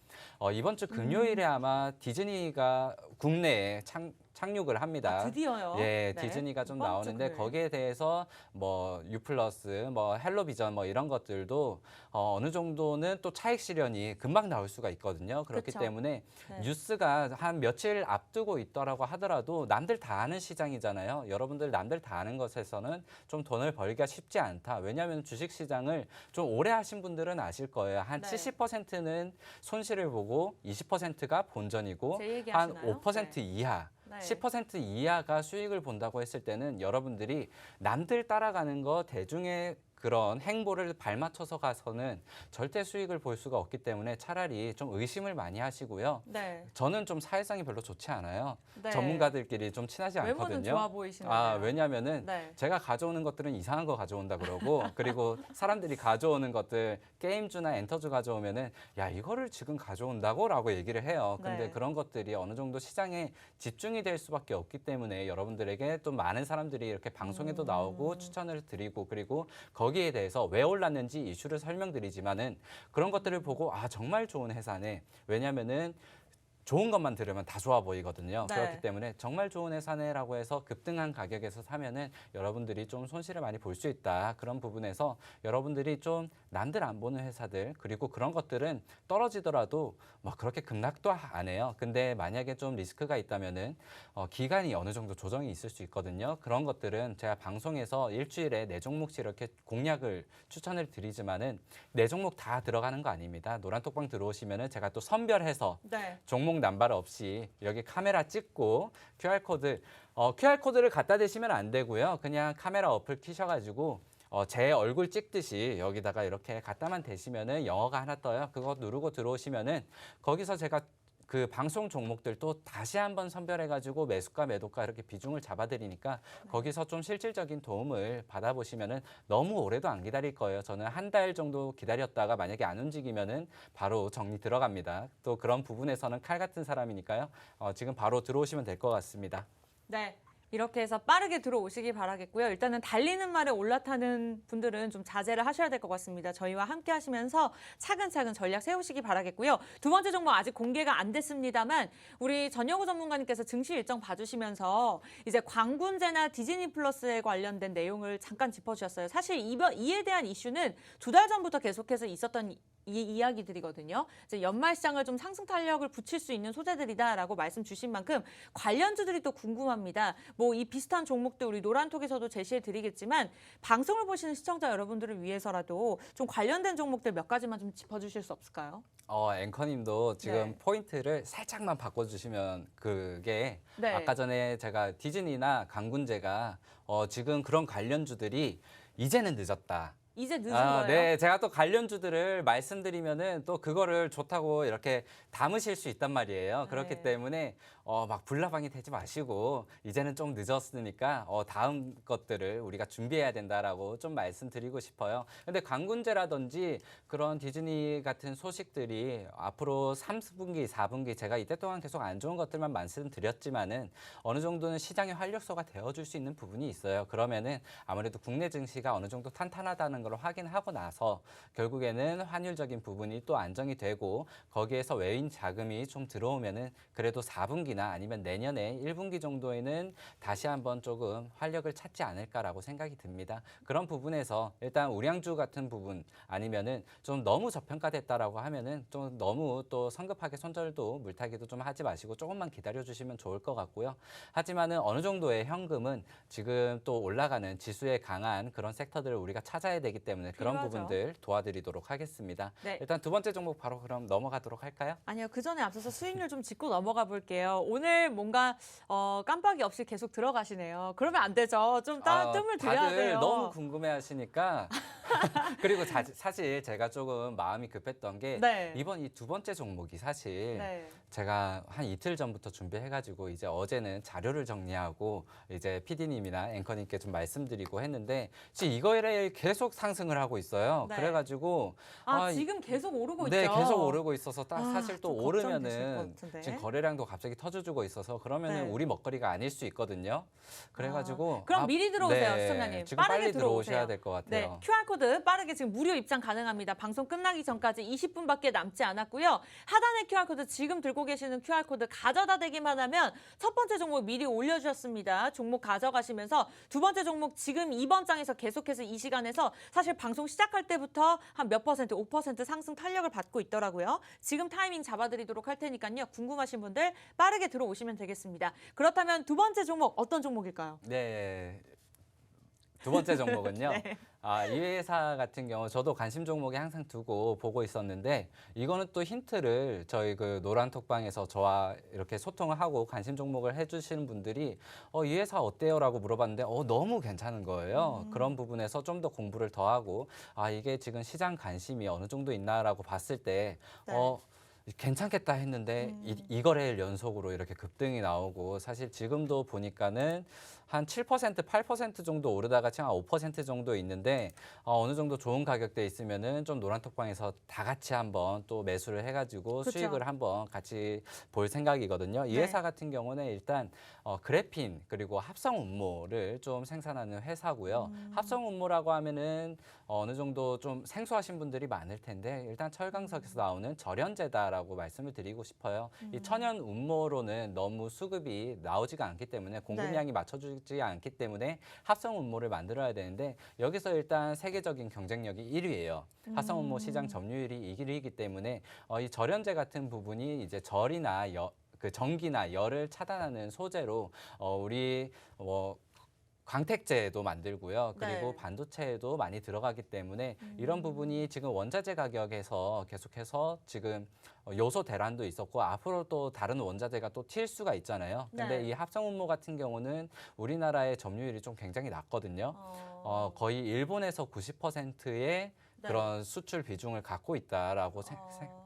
이번 주 금요일에 아마 디즈니가 국내에 착륙을 합니다. 드디어요. 예, 네. 디즈니가 좀 이번 주 나오는데 금요일. 거기에 대해서 뭐 유플러스, 뭐 헬로비전 뭐 이런 것들도 어느 정도는 또 차익 실현이 금방 나올 수가 있거든요. 그렇기 그쵸. 때문에 네. 뉴스가 한 며칠 앞두고 있더라고 하더라도 남들 다 아는 시장이잖아요. 여러분들 남들 다 아는 것에서는 좀 돈을 벌기가 쉽지 않다. 왜냐하면 주식 시장을 좀 오래 하신 분들은 아실 거예요. 한 네. 70%는 손실을 보고 20%가 본전이고 제 얘기 한 하시나요? 5% 이하 네. 10% 이하가 수익을 본다고 했을 때는 여러분들이 남들 따라가는 거 대중의 그런 행보를 발맞춰서 가서는 절대 수익을 볼 수가 없기 때문에 차라리 좀 의심을 많이 하시고요. 네. 저는 좀 사회성이 별로 좋지 않아요. 네. 전문가들끼리 좀 친하지 외모는 않거든요. 좋아 보이시네요. 왜냐면은 네. 제가 가져오는 것들은 이상한 거 가져온다 그러고 그리고 사람들이 가져오는 것들 게임주나 엔터주 가져오면은 야 이거를 지금 가져온다고라고 얘기를 해요. 근데 네. 그런 것들이 어느 정도 시장에 집중이 될 수밖에 없기 때문에 여러분들에게 또 많은 사람들이 이렇게 방송에도 나오고 추천을 드리고 그리고 거기에 대해서 왜 올랐는지 이슈를 설명드리지만은 그런 것들을 보고 정말 좋은 회사네. 왜냐면은 좋은 것만 들으면 다 좋아 보이거든요. 네. 그렇기 때문에 정말 좋은 회사네라고 해서 급등한 가격에서 사면은 여러분들이 좀 손실을 많이 볼 수 있다. 그런 부분에서 여러분들이 좀 남들 안 보는 회사들 그리고 그런 것들은 떨어지더라도 뭐 그렇게 급락도 안 해요. 근데 만약에 좀 리스크가 있다면은 기간이 어느 정도 조정이 있을 수 있거든요. 그런 것들은 제가 방송에서 일주일에 4종목씩 이렇게 공략을 추천을 드리지만은 4종목 다 들어가는 거 아닙니다. 노란톡방 들어오시면은 제가 또 선별해서 네. 종목 남발 없이 여기 카메라 찍고 QR코드를 갖다 대시면 안 되고요. 그냥 카메라 어플 키셔가지고 제 얼굴 찍듯이 여기다가 이렇게 갖다만 대시면은 영어가 하나 떠요. 그거 누르고 들어오시면은 거기서 제가 그 방송 종목들 또 다시 한번 선별해가지고 매수가 매도가 이렇게 비중을 잡아드리니까 거기서 좀 실질적인 도움을 받아보시면은 너무 오래도 안 기다릴 거예요. 저는 한 달 정도 기다렸다가 만약에 안 움직이면은 바로 정리 들어갑니다. 또 그런 부분에서는 칼 같은 사람이니까요. 지금 바로 들어오시면 될 것 같습니다. 네. 이렇게 해서 빠르게 들어오시기 바라겠고요. 일단은 달리는 말에 올라타는 분들은 좀 자제를 하셔야 될 것 같습니다. 저희와 함께 하시면서 차근차근 전략 세우시기 바라겠고요. 두 번째 종목 아직 공개가 안 됐습니다만 우리 전영우 전문가님께서 증시 일정 봐주시면서 이제 광군제나 디즈니 플러스에 관련된 내용을 잠깐 짚어주셨어요. 사실 이에 대한 이슈는 2달 전부터 계속해서 있었던 이야기들이거든요. 이제 연말 시장을 좀 상승 탄력을 붙일 수 있는 소재들이다라고 말씀 주신 만큼 관련주들이 또 궁금합니다. 뭐 이 비슷한 종목들 우리 노란톡에서도 제시해 드리겠지만 방송을 보시는 시청자 여러분들을 위해서라도 좀 관련된 종목들 몇 가지만 좀 짚어주실 수 없을까요? 앵커님도 지금 네. 포인트를 살짝만 바꿔주시면 그게 네. 아까 전에 제가 디즈니나 강군제가 지금 그런 관련주들이 이제는 늦었다. 이제 늦은 거예요? 네, 제가 또 관련주들을 말씀드리면은 또 그거를 좋다고 이렇게 담으실 수 있단 말이에요. 그렇기 네. 때문에 막 불나방이 되지 마시고 이제는 좀 늦었으니까 다음 것들을 우리가 준비해야 된다라고 좀 말씀드리고 싶어요. 근데 광군제라든지 그런 디즈니 같은 소식들이 앞으로 3분기, 4분기 제가 이때 동안 계속 안 좋은 것들만 말씀드렸지만은 어느 정도는 시장의 활력소가 되어줄 수 있는 부분이 있어요. 그러면은 아무래도 국내 증시가 어느 정도 탄탄하다는 걸 확인하고 나서 결국에는 환율적인 부분이 또 안정이 되고 거기에서 외인 자금이 좀 들어오면은 그래도 4분기나 아니면 내년에 1분기 정도에는 다시 한번 조금 활력을 찾지 않을까라고 생각이 듭니다. 그런 부분에서 일단 우량주 같은 부분 아니면은 좀 너무 저평가됐다라고 하면은 좀 너무 또 성급하게 손절도 물타기도 좀 하지 마시고 조금만 기다려 주시면 좋을 것 같고요. 하지만은 어느 정도의 현금은 지금 또 올라가는 지수에 강한 그런 섹터들을 우리가 찾아야 되기 때문에 그런 필요하죠. 부분들 도와드리도록 하겠습니다. 네. 일단 두 번째 종목 바로 그럼 넘어가도록 할까요? 아니요. 그 전에 앞서서 수익률 좀 짚고 넘어가 볼게요. 오늘 뭔가 깜빡이 없이 계속 들어가시네요. 그러면 안 되죠. 좀 뜸을 들여야 다들 돼요. 너무 궁금해하시니까 그리고 사실 제가 조금 마음이 급했던 게 네. 이번 이 두 번째 종목이 사실 네. 제가 한 이틀 전부터 준비해가지고 이제 어제는 자료를 정리하고 이제 PD님이나 앵커님께 좀 말씀드리고 했는데 지금 이거에 계속 상승을 하고 있어요. 네. 그래가지고 지금 계속 오르고 네, 있죠. 계속 오르고 있어서 사실 또 좀 걱정되실 오르면은 것 같은데. 지금 거래량도 갑자기 터져주고 있어서 그러면은 네. 우리 먹거리가 아닐 수 있거든요. 그래가지고 그럼 미리 들어오세요, 네, 시청자님. 지금 빨리 들어오세요. 들어오셔야 될 것 네, 같아요. QR코드 빠르게 지금 무료 입장 가능합니다. 방송 끝나기 전까지 20분밖에 남지 않았고요. 하단의 QR코드 지금 들고 계시는 QR코드 가져다 대기만 하면 첫 번째 종목 미리 올려주셨습니다. 종목 가져가시면서 두 번째 종목 지금 이번 장에서 계속해서 이 시간에서 사실 방송 시작할 때부터 한 몇 퍼센트, 5% 상승 탄력을 받고 있더라고요. 지금 타이밍 잡아드리도록 할 테니까요. 궁금하신 분들 빠르게 들어오시면 되겠습니다. 그렇다면 두 번째 종목 어떤 종목일까요? 네. 두 번째 종목은요. 네. 이 회사 같은 경우 저도 관심 종목에 항상 두고 보고 있었는데 이거는 또 힌트를 저희 그 노란톡방에서 저와 이렇게 소통을 하고 관심 종목을 해주시는 분들이 이 회사 어때요?라고 물어봤는데 너무 괜찮은 거예요. 그런 부분에서 좀 더 공부를 더 하고 이게 지금 시장 관심이 어느 정도 있나라고 봤을 때 네. 괜찮겠다 했는데 이거래일 연속으로 이렇게 급등이 나오고 사실 지금도 보니까는 한 7%, 8% 정도 오르다가 지금 한 5% 정도 있는데 어느 정도 좋은 가격대에 있으면은 좀 노란톡방에서 다 같이 한번 또 매수를 해가지고 그쵸. 수익을 한번 같이 볼 생각이거든요. 이 네. 회사 같은 경우는 일단 그래핀 그리고 합성 운모를 좀 생산하는 회사고요. 합성 운모라고 하면은 어느 정도 좀 생소하신 분들이 많을 텐데 일단 철강석에서 나오는 절연제다라고 말씀을 드리고 싶어요. 이 천연 운모로는 너무 수급이 나오지가 않기 때문에 공급량이 맞춰주지 않기 때문에 합성 운모를 만들어야 되는데 여기서 일단 세계적인 경쟁력이 1위예요. 합성 운모 시장 점유율이 1위이기 때문에 이 절연제 같은 부분이 이제 절이나 그 전기나 열을 차단하는 소재로 우리 광택제도 만들고요. 그리고 네. 반도체에도 많이 들어가기 때문에 이런 부분이 지금 원자재 가격에서 계속해서 지금 요소 대란도 있었고 앞으로 또 다른 원자재가 또 튈 수가 있잖아요. 근데 네. 이 합성 운모 같은 경우는 우리나라의 점유율이 좀 굉장히 낮거든요. 거의 일본에서 90%의 그런 수출 비중을 갖고 있다라고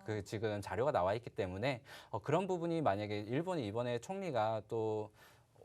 그 지금 자료가 나와 있기 때문에 그런 부분이 만약에 일본이 이번에 총리가 또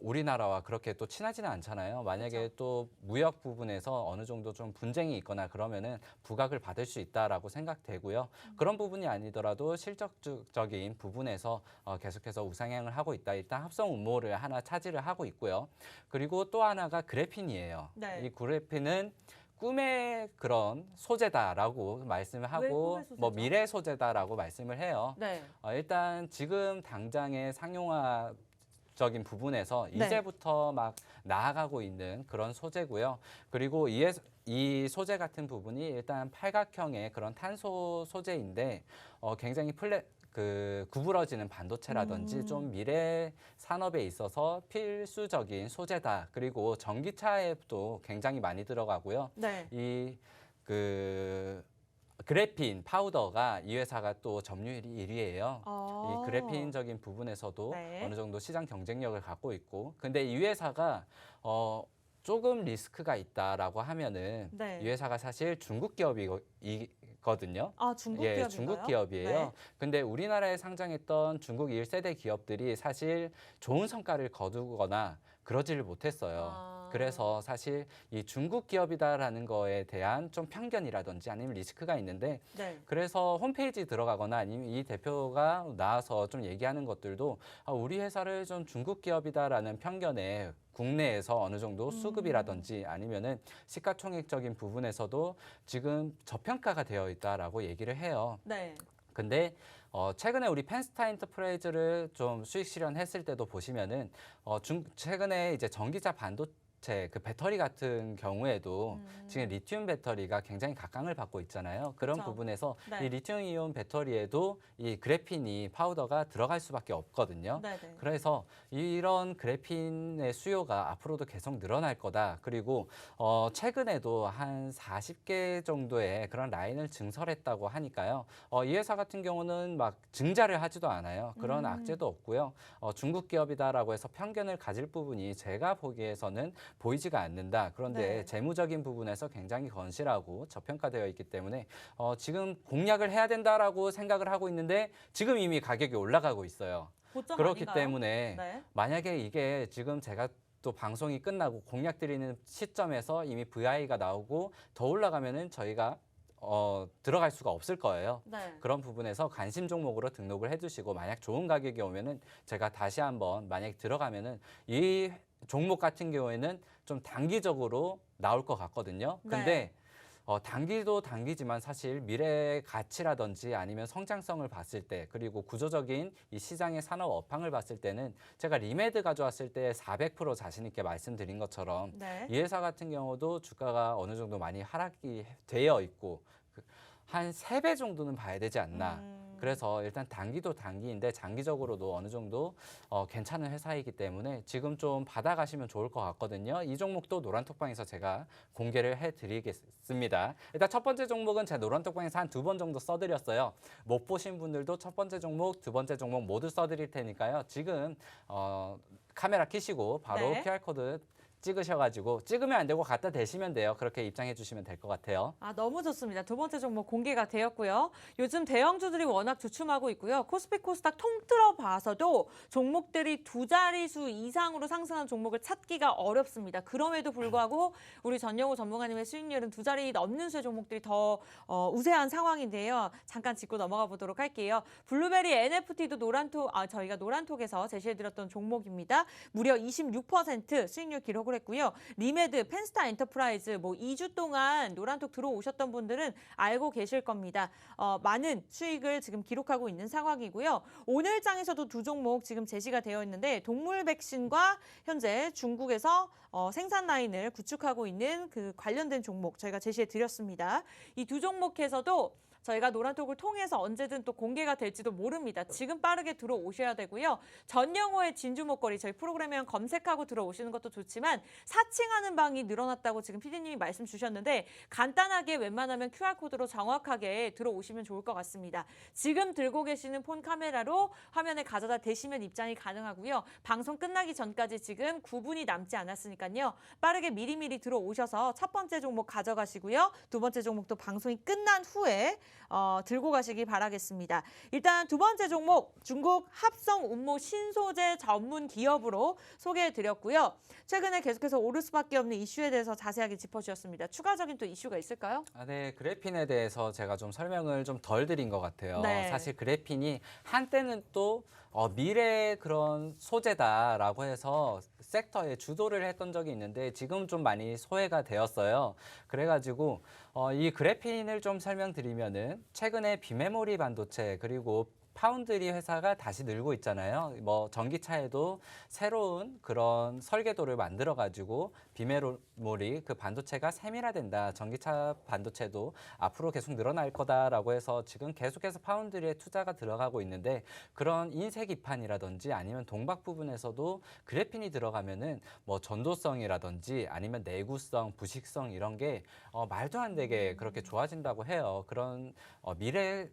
우리나라와 그렇게 또 친하지는 않잖아요. 만약에 그쵸. 또 무역 부분에서 어느 정도 좀 분쟁이 있거나 그러면은 부각을 받을 수 있다라고 생각되고요. 그런 부분이 아니더라도 실적적인 부분에서 계속해서 우상향을 하고 있다. 일단 합성 운모를 하나 차지를 하고 있고요. 그리고 또 하나가 그래핀이에요. 네. 이 그래핀은 꿈의 그런 소재다라고 말씀을 하고 꿈의 소재죠? 미래 소재다라고 말씀을 해요. 네. 일단 지금 당장의 상용화적인 부분에서 네. 이제부터 막 나아가고 있는 그런 소재고요. 그리고 이 소재 같은 부분이 일단 팔각형의 그런 탄소 소재인데 굉장히 구부러지는 반도체라든지 좀 미래 산업에 있어서 필수적인 소재다. 그리고 전기차에도 굉장히 많이 들어가고요. 네. 그래핀 파우더가 이 회사가 또 점유율이 1위예요. 아. 이 그래핀적인 부분에서도 네. 어느 정도 시장 경쟁력을 갖고 있고, 근데 이 회사가 조금 리스크가 있다라고 하면은 네. 이 회사가 사실 중국 기업이거든요. 중국 예, 기업인가요? 중국 기업이에요. 네. 근데 우리나라에 상장했던 중국 1세대 기업들이 사실 좋은 성과를 거두거나 그러지를 못했어요. 그래서 사실 이 중국 기업이다라는 거에 대한 좀 편견이라든지 아니면 리스크가 있는데 네. 그래서 홈페이지 들어가거나 아니면 이 대표가 나와서 좀 얘기하는 것들도 우리 회사를 좀 중국 기업이다라는 편견에 국내에서 어느 정도 수급이라든지 아니면은 시가총액적인 부분에서도 지금 저평가가 되어 있다라고 얘기를 해요. 네. 근데 최근에 우리 펜스타 엔터프라이즈를 좀 수익 실현했을 때도 보시면은 최근에 이제 전기차 반도체 그 배터리 같은 경우에도 지금 리튬 배터리가 굉장히 각광을 받고 있잖아요. 그런 그쵸. 부분에서 네. 이 리튬 이온 배터리에도 이 그래핀이 파우더가 들어갈 수밖에 없거든요. 네네. 그래서 이런 그래핀의 수요가 앞으로도 계속 늘어날 거다. 그리고 최근에도 한 40개 정도의 그런 라인을 증설했다고 하니까요. 이 회사 같은 경우는 막 증자를 하지도 않아요. 그런 악재도 없고요. 중국 기업이다라고 해서 편견을 가질 부분이 제가 보기에서는 보이지가 않는다. 그런데 네. 재무적인 부분에서 굉장히 건실하고 저평가되어 있기 때문에 지금 공략을 해야 된다라고 생각을 하고 있는데 지금 이미 가격이 올라가고 있어요. 고점 그렇기 아닌가요? 때문에 네. 만약에 이게 지금 제가 또 방송이 끝나고 공략 드리는 시점에서 이미 VI가 나오고 더 올라가면은 저희가 들어갈 수가 없을 거예요. 네. 그런 부분에서 관심 종목으로 등록을 해두시고 만약 좋은 가격이 오면은 제가 다시 한번 만약 들어가면은 이 종목 같은 경우에는 좀 단기적으로 나올 것 같거든요. 근데 네. 단기도 단기지만 사실 미래 가치라든지 아니면 성장성을 봤을 때 그리고 구조적인 이 시장의 산업 업황을 봤을 때는 제가 리메드 가져왔을 때 400% 자신 있게 말씀드린 것처럼 네. 이 회사 같은 경우도 주가가 어느 정도 많이 하락이 되어 있고 한 3배 정도는 봐야 되지 않나. 그래서 일단 단기도 단기인데 장기적으로도 어느 정도 괜찮은 회사이기 때문에 지금 좀 받아가시면 좋을 것 같거든요. 이 종목도 노란톡방에서 제가 공개를 해드리겠습니다. 일단 첫 번째 종목은 제가 노란톡방에서 한 2번 정도 써드렸어요. 못 보신 분들도 첫 번째 종목, 두 번째 종목 모두 써드릴 테니까요. 지금 카메라 켜시고 바로 네. QR코드 찍으셔가지고 찍으면 안 되고 갖다 대시면 돼요. 그렇게 입장해 주시면 될 것 같아요. 너무 좋습니다. 두 번째 종목 공개가 되었고요. 요즘 대형주들이 워낙 주춤하고 있고요. 코스피 코스닥 통틀어 봐서도 종목들이 두 자릿수 이상으로 상승한 종목을 찾기가 어렵습니다. 그럼에도 불구하고 우리 전영호 전문가님의 수익률은 두 자리 넘는 수의 종목들이 더 우세한 상황인데요. 잠깐 짚고 넘어가 보도록 할게요. 블루베리 NFT도 저희가 노란톡에서 제시해드렸던 종목입니다. 무려 26% 수익률 기록을 했고요. 리메드, 펜스타 엔터프라이즈 2주 동안 노란톡 들어오셨던 분들은 알고 계실 겁니다. 많은 수익을 지금 기록하고 있는 상황이고요. 오늘 장에서도 두 종목 지금 제시가 되어 있는데 동물 백신과 현재 중국에서 생산 라인을 구축하고 있는 그 관련된 종목 저희가 제시해 드렸습니다. 이 두 종목에서도 저희가 노란톡을 통해서 언제든 또 공개가 될지도 모릅니다. 지금 빠르게 들어오셔야 되고요. 전영호의 진주 목걸이 저희 프로그램에 검색하고 들어오시는 것도 좋지만 사칭하는 방이 늘어났다고 지금 PD님이 말씀 주셨는데 간단하게 웬만하면 QR코드로 정확하게 들어오시면 좋을 것 같습니다. 지금 들고 계시는 폰 카메라로 화면에 가져다 대시면 입장이 가능하고요. 방송 끝나기 전까지 지금 9분이 남지 않았으니까요. 빠르게 미리미리 들어오셔서 첫 번째 종목 가져가시고요. 두 번째 종목도 방송이 끝난 후에 들고 가시기 바라겠습니다. 일단 두 번째 종목 중국 합성 운모 신소재 전문 기업으로 소개해드렸고요. 최근에 계속해서 오를 수밖에 없는 이슈에 대해서 자세하게 짚어주셨습니다. 추가적인 또 이슈가 있을까요? 네, 그래핀에 대해서 제가 좀 설명을 좀 덜 드린 것 같아요. 네. 사실 그래핀이 한때는 또 미래의 그런 소재다라고 해서 섹터에 주도를 했던 적이 있는데 지금 좀 많이 소외가 되었어요. 그래가지고 이 그래핀을 좀 설명드리면은 최근에 비메모리 반도체 그리고 파운드리 회사가 다시 늘고 있잖아요. 전기차에도 새로운 그런 설계도를 만들어 가지고 비메모리 그 반도체가 세밀화된다. 전기차 반도체도 앞으로 계속 늘어날 거다라고 해서 지금 계속해서 파운드리에 투자가 들어가고 있는데 그런 인쇄 기판이라든지 아니면 동박 부분에서도 그래핀이 들어가면은 전도성이라든지 아니면 내구성, 부식성 이런 게 말도 안 되게 그렇게 좋아진다고 해요. 그런 미래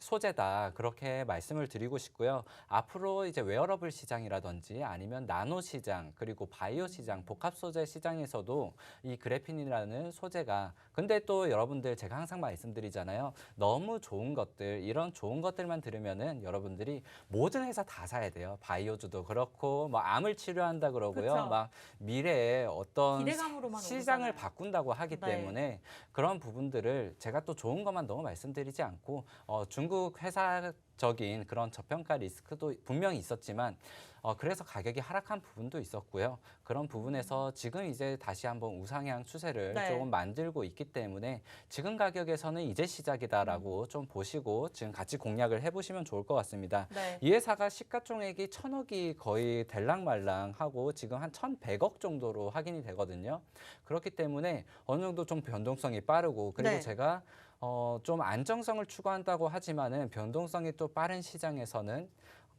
소재다 그렇게 말씀을 드리고 싶고요. 앞으로 이제 웨어러블 시장이라든지 아니면 나노 시장 그리고 바이오 시장, 복합 소재 시장에서도 이 그래핀이라는 소재가 근데 또 여러분들 제가 항상 말씀드리잖아요. 너무 좋은 것들 이런 좋은 것들만 들으면은 여러분들이 모든 회사 다 사야 돼요. 바이오주도 그렇고 암을 치료한다 그러고요. 그쵸. 막 미래에 어떤 기대감으로만 시장을 오르잖아요. 바꾼다고 하기 네. 때문에 그런 부분들을 제가 또 좋은 것만 너무 말씀드리지 않고 중국 회사적인 그런 저평가 리스크도 분명히 있었지만 그래서 가격이 하락한 부분도 있었고요. 그런 부분에서 지금 이제 다시 한번 우상향 추세를 네. 조금 만들고 있기 때문에 지금 가격에서는 이제 시작이다라고 좀 보시고 지금 같이 공략을 해보시면 좋을 것 같습니다. 네. 이 회사가 시가총액이 1,000억이 거의 될랑말랑하고 지금 한 1,100억 정도로 확인이 되거든요. 그렇기 때문에 어느 정도 좀 변동성이 빠르고 그리고 네. 제가 좀 안정성을 추구한다고 하지만은 변동성이 또 빠른 시장에서는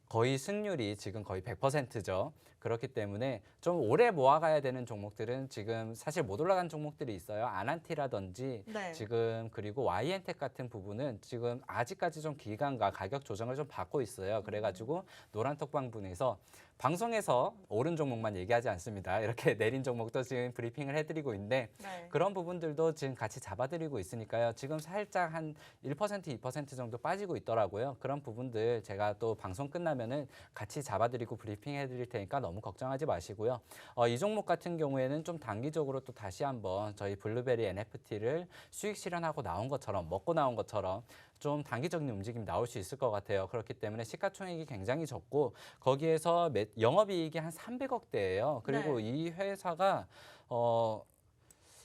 거의 승률이 지금 거의 100%죠. 그렇기 때문에 좀 오래 모아가야 되는 종목들은 지금 사실 못 올라간 종목들이 있어요. 아난티라든지 네. 지금 그리고 YN텍 같은 부분은 지금 아직까지 좀 기간과 가격 조정을 좀 받고 있어요. 그래가지고 노란톡방분에서 방송에서 오른 종목만 얘기하지 않습니다. 이렇게 내린 종목도 지금 브리핑을 해드리고 있는데 네. 그런 부분들도 지금 같이 잡아드리고 있으니까요. 지금 살짝 한 1%, 2% 정도 빠지고 있더라고요. 그런 부분들 제가 또 방송 끝나면은 같이 잡아드리고 브리핑 해드릴 테니까 너무 걱정하지 마시고요. 이 종목 같은 경우에는 좀 단기적으로 또 다시 한번 저희 블루베리 NFT를 수익 실현하고 나온 것처럼 먹고 나온 것처럼 좀 단기적인 움직임이 나올 수 있을 것 같아요. 그렇기 때문에 시가총액이 굉장히 적고 거기에서 영업이익이 한 300억대예요. 그리고 네. 이 회사가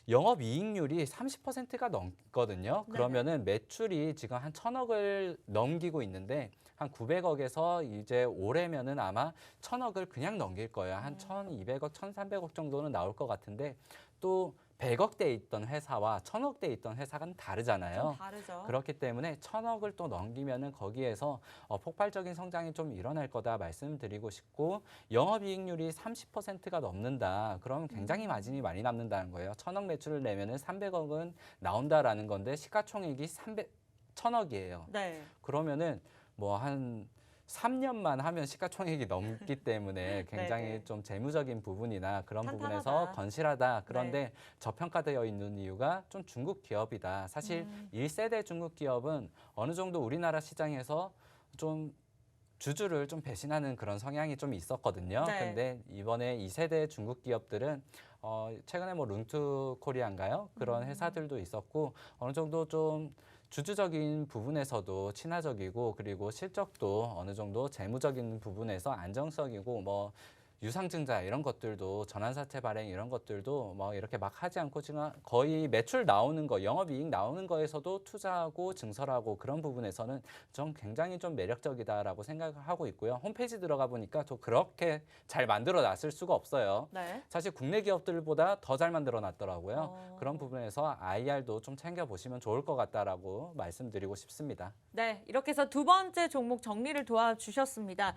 영업이익률이 30%가 넘거든요. 네. 그러면은 매출이 지금 한 1,000억을 넘기고 있는데 한 900억에서 이제 올해면은 아마 1,000억을 그냥 넘길 거예요. 한 1,200억, 1,300억 정도는 나올 것 같은데 또 100억대에 있던 회사와 1000억대에 있던 회사가 다르잖아요. 좀 다르죠. 그렇기 때문에 1000억을 또 넘기면은 거기에서 폭발적인 성장이 좀 일어날 거다 말씀드리고 싶고 영업이익률이 30%가 넘는다. 그러면 굉장히 마진이 많이 남는다는 거예요. 1000억 매출을 내면은 300억은 나온다라는 건데 시가총액이 1000억이에요. 네. 그러면은 뭐 한 3년만 하면 시가총액이 넘기 때문에 굉장히 네네. 좀 재무적인 부분이나 그런 탄탄하다. 부분에서 건실하다. 그런데 네. 저평가되어 있는 이유가 좀 중국 기업이다. 사실 1세대 중국 기업은 어느 정도 우리나라 시장에서 좀 주주를 좀 배신하는 그런 성향이 좀 있었거든요. 네. 근데 이번에 2세대 중국 기업들은 최근에 뭐 룬투 코리아인가요? 그런 회사들도 있었고 어느 정도 좀 주주적인 부분에서도 친화적이고 그리고 실적도 어느 정도 재무적인 부분에서 안정적이고 뭐 유상증자 이런 것들도 전환사채 발행 이런 것들도 뭐 이렇게 막 하지 않고 지금 거의 매출 나오는 거, 영업이익 나오는 거에서도 투자하고 증설하고 그런 부분에서는 좀 굉장히 좀 매력적이다라고 생각을 하고 있고요. 홈페이지 들어가 보니까 또 그렇게 잘 만들어 놨을 수가 없어요. 네. 사실 국내 기업들보다 더 잘 만들어 놨더라고요. 그런 부분에서 IR도 좀 챙겨 보시면 좋을 것 같다라고 말씀드리고 싶습니다. 네, 이렇게 해서 두 번째 종목 정리를 도와주셨습니다.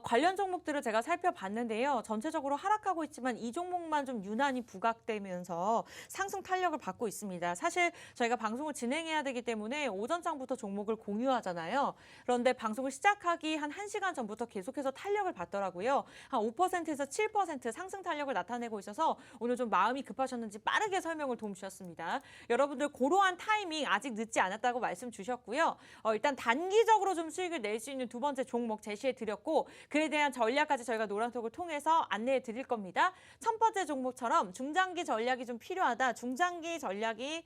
관련 종목들을 제가 살펴봤는데요. 전체적으로 하락하고 있지만 이 종목만 좀 유난히 부각되면서 상승 탄력을 받고 있습니다. 사실 저희가 방송을 진행해야 되기 때문에 오전장부터 종목을 공유하잖아요. 그런데 방송을 시작하기 한 1시간 전부터 계속해서 탄력을 받더라고요. 한 5%에서 7% 상승 탄력을 나타내고 있어서 오늘 좀 마음이 급하셨는지 빠르게 설명을 도움 주셨습니다. 여러분들 고러한 타이밍 아직 늦지 않았다고 말씀 주셨고요. 일단 단기적으로 좀 수익을 낼 수 있는 두 번째 종목 제시해 드렸고 그에 대한 전략까지 저희가 노란톡을 통해서 안내해 드릴 겁니다. 첫 번째 종목처럼 중장기 전략이 좀 필요하다. 중장기 전략이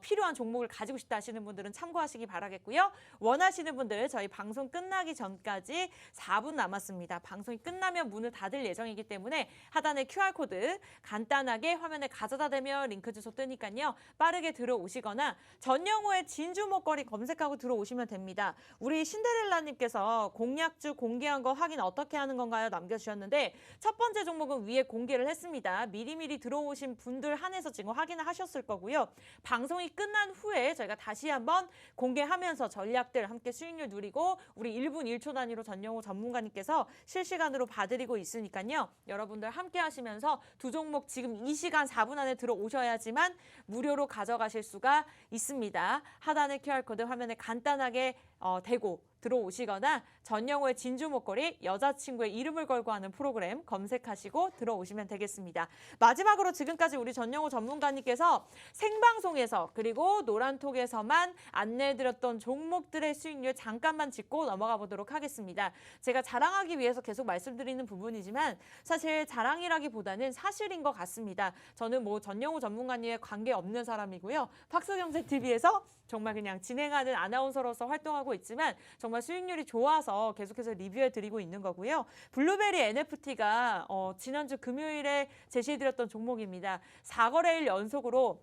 필요한 종목을 가지고 싶다 하시는 분들은 참고하시기 바라겠고요. 원하시는 분들 저희 방송 끝나기 전까지 4분 남았습니다. 방송이 끝나면 문을 닫을 예정이기 때문에 하단에 QR코드 간단하게 화면에 가져다 대면 링크 주소 뜨니까요. 빠르게 들어오시거나 전영호의 진주 목걸이 검색하고 들어오시면 됩니다. 우리 신데렐라님께서 공약주 공개한 거 확인 어떻게 하는 건가요? 남겨주셨는데 첫 번째 종목은 위에 공개를 했습니다. 미리미리 들어오신 분들 한해서 지금 확인을 하셨을 거고요. 방송이 끝난 후에 저희가 다시 한번 공개하면서 전략들 함께 수익률 누리고 우리 1분 1초 단위로 전영호 전문가님께서 실시간으로 봐드리고 있으니까요. 여러분들 함께 하시면서 두 종목 지금 이 시간 4분 안에 들어오셔야지만 무료로 가져가실 수가 있습니다. 하단의 QR코드 화면에 간단하게 대고 들어오시거나 전영호의 진주 목걸이 여자친구의 이름을 걸고 하는 프로그램 검색하시고 들어오시면 되겠습니다. 마지막으로 지금까지 우리 전영호 전문가님께서 생방송에서 그리고 노란톡에서만 안내해드렸던 종목들의 수익률 잠깐만 짚고 넘어가 보도록 하겠습니다. 제가 자랑하기 위해서 계속 말씀드리는 부분이지만 사실 자랑이라기보다는 사실인 것 같습니다. 저는 뭐 전영호 전문가님에 관계없는 사람이고요. 팍스경제TV에서 정말 그냥 진행하는 아나운서로서 활동하고 있지만 정말 수익률이 좋아서 계속해서 리뷰해드리고 있는 거고요. 블루베리 NFT가 지난주 금요일에 제시해드렸던 종목입니다. 4거래일 연속으로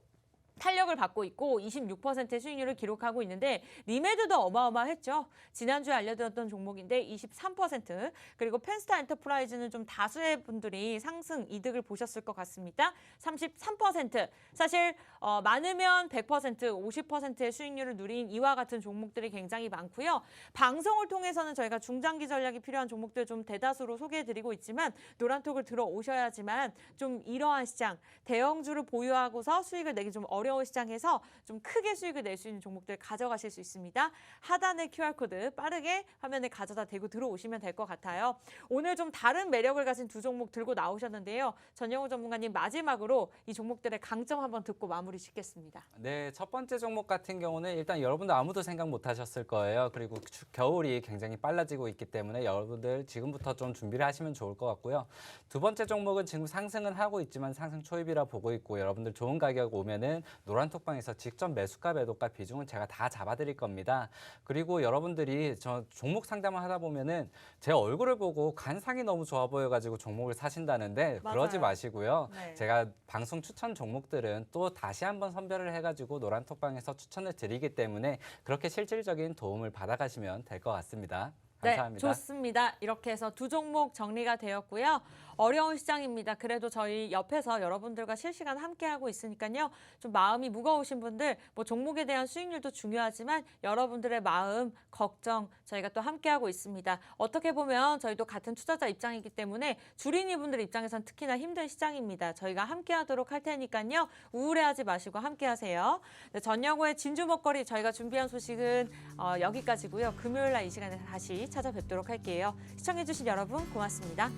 탄력을 받고 있고 26%의 수익률을 기록하고 있는데 리메드도 어마어마했죠. 지난주에 알려드렸던 종목인데 23% 그리고 펜스타 엔터프라이즈는 좀 다수의 분들이 상승 이득을 보셨을 것 같습니다. 33% 사실 많으면 100% 50%의 수익률을 누린 이와 같은 종목들이 굉장히 많고요. 방송을 통해서는 저희가 중장기 전략이 필요한 종목들 좀 대다수로 소개해드리고 있지만 노란톡을 들어오셔야지만 좀 이러한 시장 대형주를 보유하고서 수익을 내기 좀 어려운 시장에서 좀 크게 수익을 낼 수 있는 종목들 가져가실 수 있습니다. 하단의 QR코드 빠르게 화면에 가져다 대고 들어오시면 될 것 같아요. 오늘 좀 다른 매력을 가진 두 종목 들고 나오셨는데요. 전영호 전문가님 마지막으로 이 종목들의 강점 한번 듣고 마무리 짓겠습니다. 네, 첫 번째 종목 같은 경우는 일단 여러분들 아무도 생각 못 하셨을 거예요. 그리고 겨울이 굉장히 빨라지고 있기 때문에 여러분들 지금부터 좀 준비를 하시면 좋을 것 같고요. 두 번째 종목은 지금 상승은 하고 있지만 상승 초입이라 보고 있고 여러분들 좋은 가격 오면은 노란톡방에서 직접 매수가 매도가 비중은 제가 다 잡아드릴 겁니다. 그리고 여러분들이 저 종목 상담을 하다 보면은 제 얼굴을 보고 관상이 너무 좋아 보여가지고 종목을 사신다는데 맞아요. 그러지 마시고요. 네. 제가 방송 추천 종목들은 또 다시 한번 선별을 해가지고 노란톡방에서 추천을 드리기 때문에 그렇게 실질적인 도움을 받아가시면 될 것 같습니다. 감사합니다. 네, 좋습니다. 이렇게 해서 두 종목 정리가 되었고요. 어려운 시장입니다. 그래도 저희 옆에서 여러분들과 실시간 함께하고 있으니까요. 좀 마음이 무거우신 분들, 뭐 종목에 대한 수익률도 중요하지만 여러분들의 마음, 걱정 저희가 또 함께하고 있습니다. 어떻게 보면 저희도 같은 투자자 입장이기 때문에 주린이 분들 입장에선 특히나 힘든 시장입니다. 저희가 함께하도록 할 테니까요. 우울해하지 마시고 함께하세요. 네, 전영호의 진주 먹거리 저희가 준비한 소식은 여기까지고요. 금요일 날 이 시간에 다시 찾아뵙도록 할게요. 시청해주신 여러분 고맙습니다.